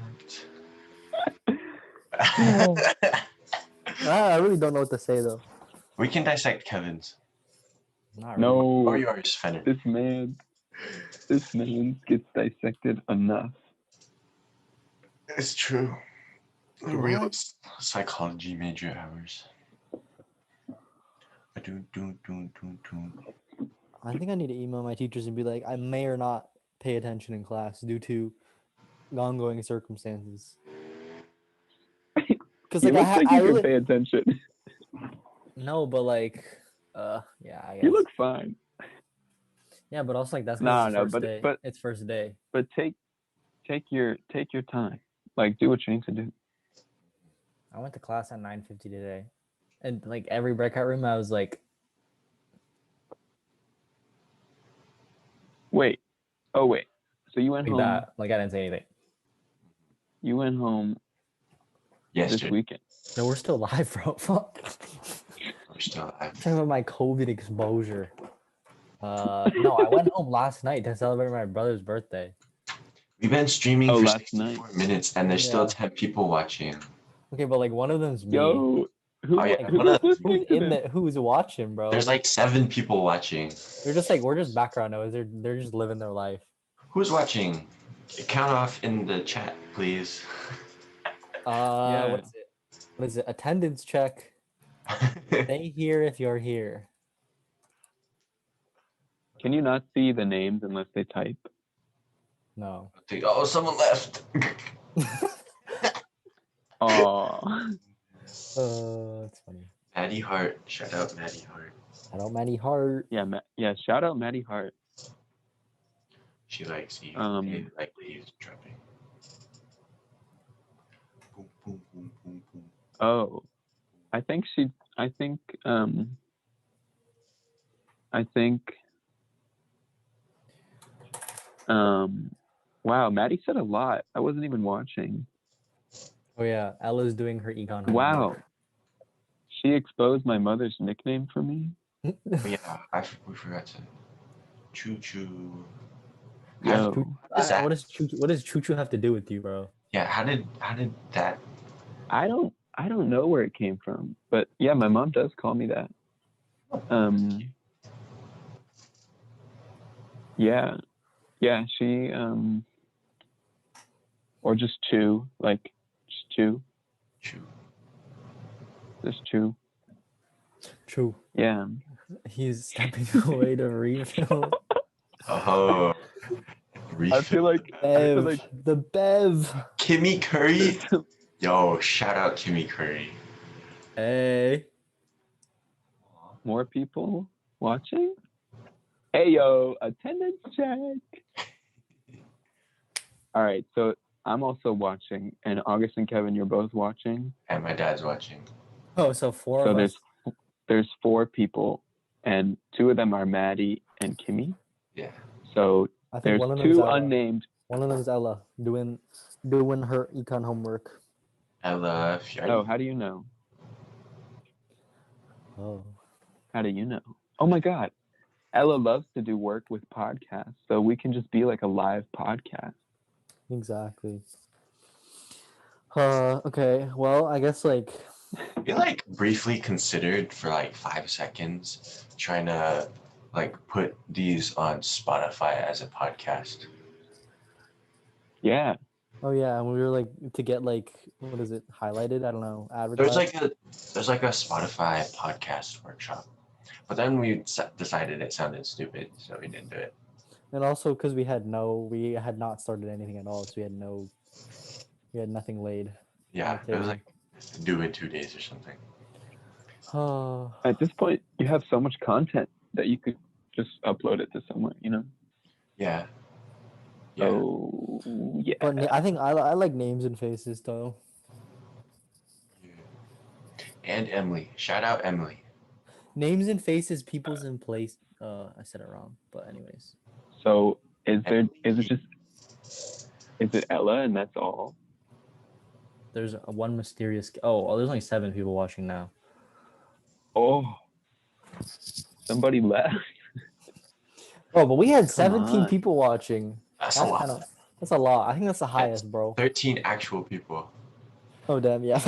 I really don't know what to say though. We can dissect Kevin's. Not No, Or yours, Fenner. this man gets dissected enough. It's true. Real psychology major hours. I think I need to email my teachers and be like, I may or not pay attention in class due to ongoing circumstances. Because You like look like I you really can pay attention. no, but like, yeah, I guess. You look fine. Yeah, but also like that's No, because no, it's first day. but It's first day. but take your time. Like do what you need to do. I went to class at 9:50 today, and like every breakout room, I was like, Wait. Oh wait. So you went like home. that. Like I didn't say anything. You went home Yes, this dude. weekend. No, we're still live, bro. Fuck. We're still alive. I'm talking about my COVID exposure. No, I went home last night to celebrate my brother's birthday. We've been streaming for last 64 minutes and there's still 10 people watching. Okay, but like one of them's me. Yo, Oh, yeah, who's one of them- listening Who's to in this? the who's watching, bro? There's like 7 people watching. we're just background noise. They're just living their life. Who's watching? Count off in the chat, please. Yeah. What is it? What is it? Attendance check. Stay here if you're here. Can you not see the names unless they type? No. Oh, someone left. Oh. It's funny. Maddie Hart. Shout out Maddie Hart. I don't Maddie Hart. Yeah. Shout out Maddie Hart. She likes Eve. They like leaves dropping. Boom, boom, boom, boom, boom. Oh, I think wow, Maddie said a lot. I wasn't even watching. Oh yeah, Ella's doing her econ. Wow. homework. She exposed my mother's nickname for me. Oh, yeah, we forgot to. Choo choo. Yo. What does Choo Choo have to do with you, bro? Yeah, how did that? I don't know where it came from, but yeah, my mom does call me that. Yeah, she Or just chew, like just chew, Chew. just chew. True. Yeah. He's stepping away to refill. Oh, I feel like Bev. The Bev. Kimmy Curry. Yo, shout out Kimmy Curry. Hey. more people watching. Hey yo, attendance check. All right, so I'm also watching, and August and Kevin, you're both watching. And my dad's watching. Oh, so four So of us. there's 4 people, and 2 of them are Maddie and Kimmy. Yeah. So I think there's one of them is 2 Ella. unnamed. One of them is Ella doing her econ homework. Ella. Oh, how do you know? Oh. How do you know? Oh my God, Ella loves to do work with podcasts, so we can just be like a live podcast. Exactly. Okay. Well, I guess like We like briefly considered for like 5 seconds trying to like put these on Spotify as a podcast. Yeah. oh yeah, and we were like to get like what is it highlighted? I don't know, There's advertised. like a Spotify podcast workshop, but then we decided it sounded stupid, so we didn't do it. And also because we had not started anything at all, so we had nothing laid. Yeah, Okay. it was like due in 2 days or something. Oh. At this point, you have so much content that you could just upload it to somewhere, you know? Yeah. Yeah. Oh, yeah. But I think I like names and faces though. And Emily. Shout out Emily. Names and faces, peoples in place. I said it wrong, but anyways. So is it Ella and that's all? There's one mysterious. Oh, there's only 7 people watching now. Oh, somebody left. Oh, but we had Come 17 on. people watching. That's a lot. That's a lot. I think that's the highest, bro. 13 actual people. Oh damn, yeah.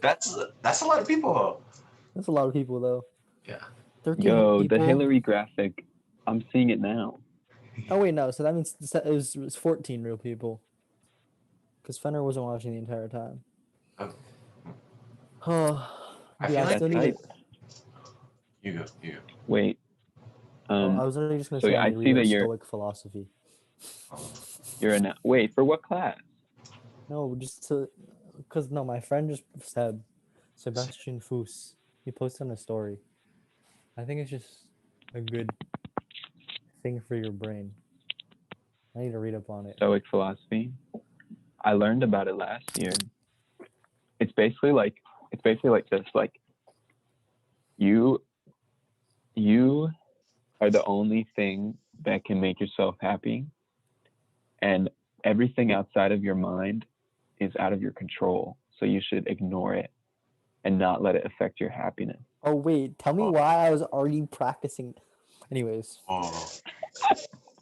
That's a lot of people. That's a lot of people though. Yeah. 13 Yo, people. the Hillary graphic. I'm seeing it now. Oh wait, no. So that means it was 14 real people. Because Fenner wasn't watching the entire time. Oh. Oh, I yeah, feel like still need type. You go. Wait. I was literally just gonna so say I need to see read that you're Stoic philosophy. wait, for what class? No, because my friend just said Sebastian Fus. He posted on a story. I think it's just a good thing for your brain. I need to read up on it. Stoic philosophy. I learned about it last year. It's basically like this, like you are the only thing that can make yourself happy, and everything outside of your mind is out of your control, so you should ignore it and not let it affect your happiness. Oh wait, tell me why I was already practicing. Anyways, Oh.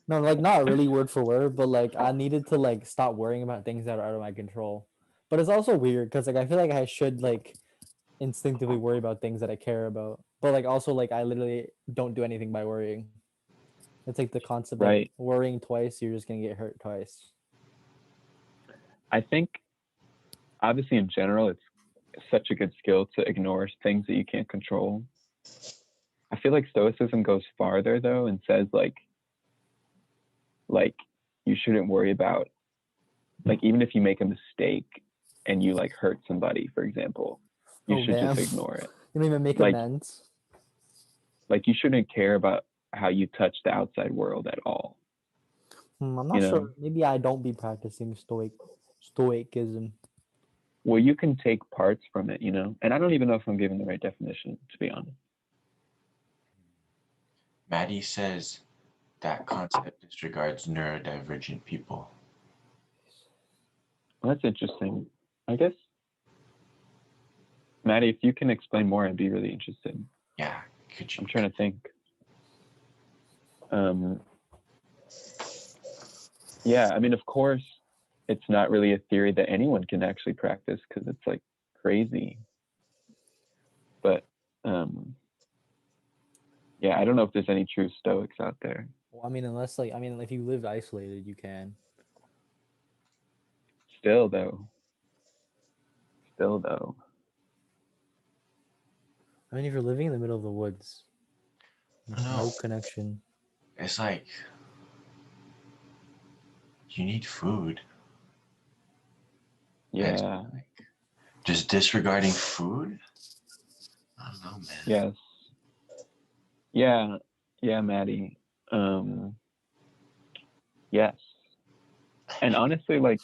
no, like not really word for word, but like I needed to like stop worrying about things that are out of my control. But it's also weird because like I feel like I should like instinctively worry about things that I care about, but like also like I literally don't do anything by worrying. It's like the concept Right. of worrying twice, you're just gonna get hurt twice. I think obviously in general it's such a good skill to ignore things that you can't control. I feel like Stoicism goes farther though and says like you shouldn't worry about, like, even if you make a mistake and you like hurt somebody, for example, you should just ignore it. You don't even make Like- amends. Like you shouldn't care about how you touch the outside world at all. I'm not you know? sure. Maybe I don't be practicing stoicism. Well, you can take parts from it, you know? And I don't even know if I'm giving the right definition, to be honest. Maddie says that concept disregards neurodivergent people. Well, that's interesting. I guess, Maddie, if you can explain more, I'd be really interested. Yeah. Could you? I'm trying to think. Yeah, I mean, of course, it's not really a theory that anyone can actually practice because it's like crazy. But yeah, I don't know if there's any true Stoics out there. Well, I mean, if you lived isolated, you can. Still though. I mean, if you're living in the middle of the woods, I don't know. no connection. It's like you need food. It's Yeah. like, just disregarding food? I don't know, man. Yes. Yeah, Maddie. Yes. And honestly, like,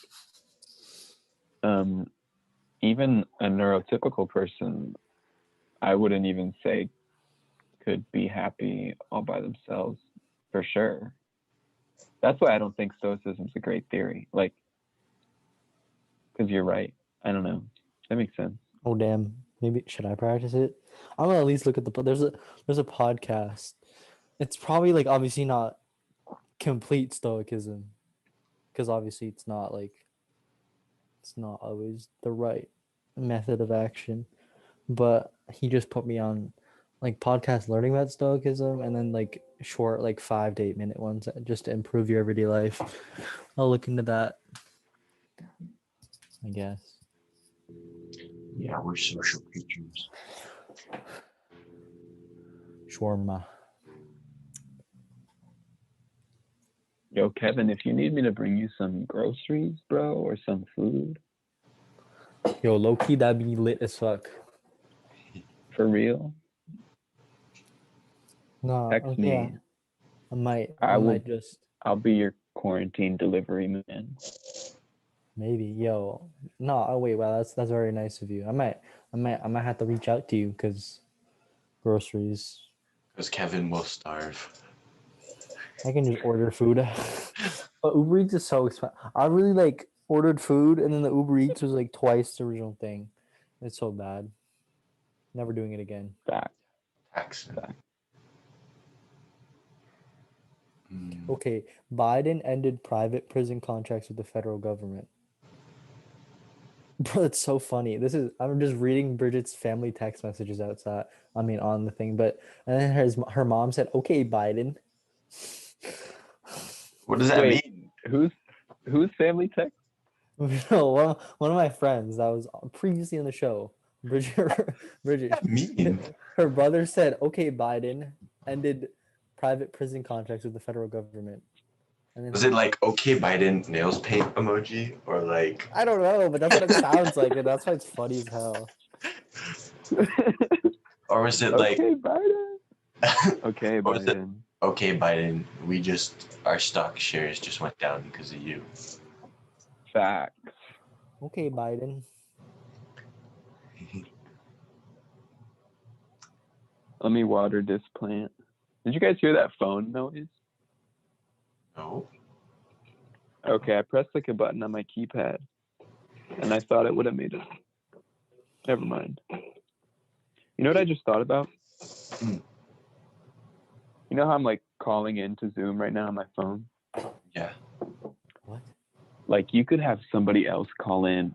even a neurotypical person, I wouldn't even say could be happy all by themselves, for sure. That's why I don't think stoicism's a great theory. Like, because you're right. I don't know. That makes sense. Oh damn! Maybe should I practice it? I'm gonna at least look at there's a podcast. It's probably like obviously not complete stoicism, because obviously it's not always the right method of action. But he just put me on like podcast learning about stoicism, and then like short like 5 to 8 minute ones just to improve your everyday life. I'll look into that, I guess. Yeah, we're social creatures. Shawarma. Yo, Kevin, if you need me to bring you some groceries, bro, or some food, Yo, low key, that'd be lit as fuck. for real, No, text okay, me. yeah. I might just I'll be your quarantine delivery man. maybe. Yo, no, oh wait, wow, that's very nice of you. I might have to reach out to you because groceries. Because Kevin will starve. I can just order food. But Uber Eats is so expensive. I really like ordered food, and then the Uber Eats was like twice the original thing. It's so bad. Never doing it again. Fact. Accent. Okay, Biden ended private prison contracts with the federal government. Bro, it's so funny. I'm just reading Bridget's family text messages outside. I mean, on the thing, but and then her mom said, "Okay, Biden." What does that mean? Who's family text? No, one of my friends that was previously on the show, Bridget. What does that mean? Her brother said, "Okay, Biden ended private prison contracts with the federal government." And then Was it like okay Biden nails paint emoji or like I don't know, but that's what it sounds like, and that's why it's funny as hell. or was it like Okay, Biden. Okay, or was it Biden. okay Biden, our stock shares just went down because of you. Facts. Okay, Biden. Let me water this plant. Did you guys hear that phone noise? No. Okay, I pressed like a button on my keypad, and I thought it would have made it. Never mind. You know what I just thought about? Mm. You know how I'm like calling into Zoom right now on my phone? Yeah. What? Like you could have somebody else call in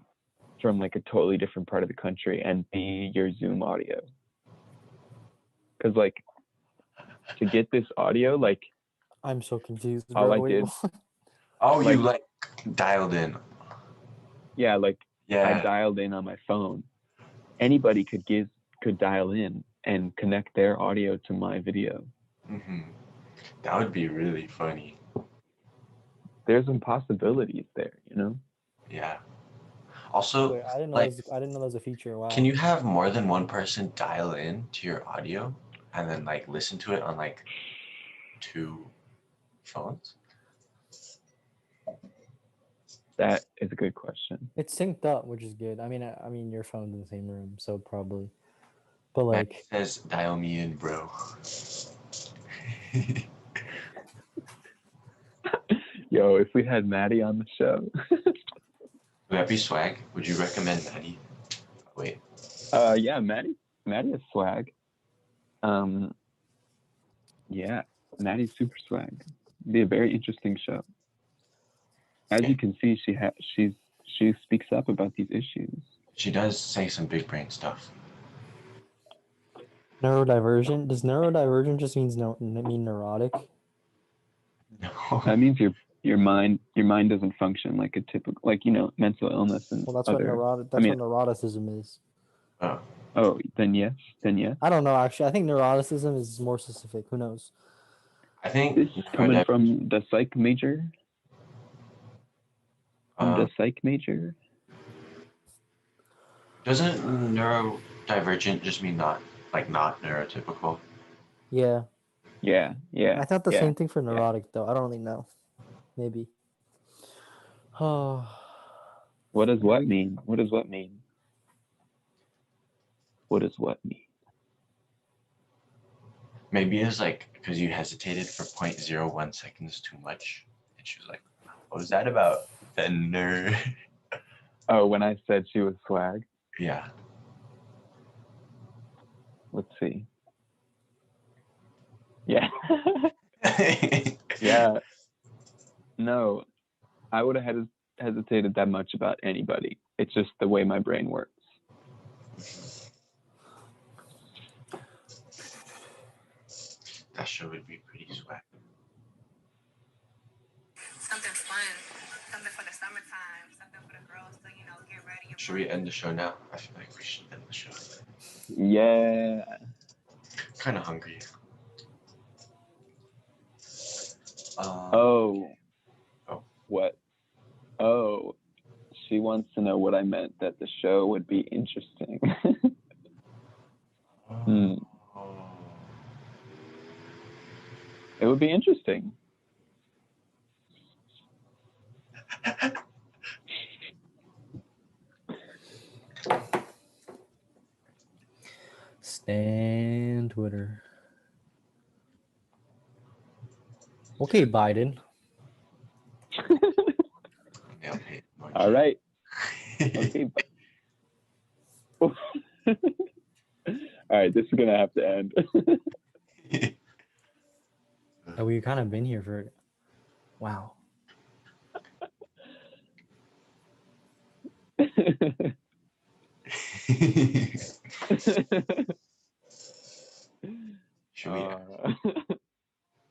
from like a totally different part of the country and be your Zoom audio. Because like to get this audio, like I'm so confused. all Bro. I Wait, did. what? Oh, Like- you like dialed in. Yeah, like Yeah. I dialed in on my phone. Anybody could dial in and connect their audio to my video. That would be really funny. There's some possibilities there, you know? Yeah. Also, Wait, I didn't know. like, I didn't know there was a feature. Wow. can you have more than one person dial in to your audio and then like listen to it on like 2 phones? That is a good question. It's synced up, which is good. I mean, your phone's in the same room, so probably. But Matt like, says dial me in, bro. Yo, if we had Maddie on the show. Would that be swag? Would you recommend Maddie? Wait. Yeah, Maddie is swag. Yeah, Maddie's super swag. It'd be a very interesting show. As you can see, she speaks up about these issues. She does say some big brain stuff. neurodivergent. Does neurodivergent just mean neurotic? No. That means you're your mind doesn't function like a typical, like, you know, mental illness and Well, that's other. what I mean, what neuroticism is. Oh, oh, then yes. I don't know actually. I think neuroticism is more specific. Who knows? I think This is coming from the psych major. The psych major. Doesn't neurodivergent just mean not neurotypical? Yeah. Yeah. I thought the yeah. same thing for neurotic though. I don't really know. Maybe. Oh. What does what mean? What does what mean? What does what mean? Maybe it's like because you hesitated for 0.01 seconds too much. And she was like, what was that about? Fenner. Oh, when I said she was swag. Yeah. Let's see. Yeah. Yeah. No, I would have hesitated that much about anybody. It's just the way my brain works. That show would be pretty swag. Something fun. Something for the summertime. Something for the girls to, you know, get ready. Should we end the show now? I feel like we should end the show. Yeah. Kind of hungry. Oh. Oh. What? Oh. She wants to know what I meant that the show would be interesting. It would be interesting. Stan Twitter. Okay, Biden. All right. Okay. All right, this is gonna have to end. We've kind of been here for. Wow.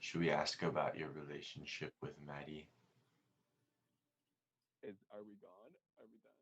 Should we ask about your relationship with Maddie? Are we gone? Are we done?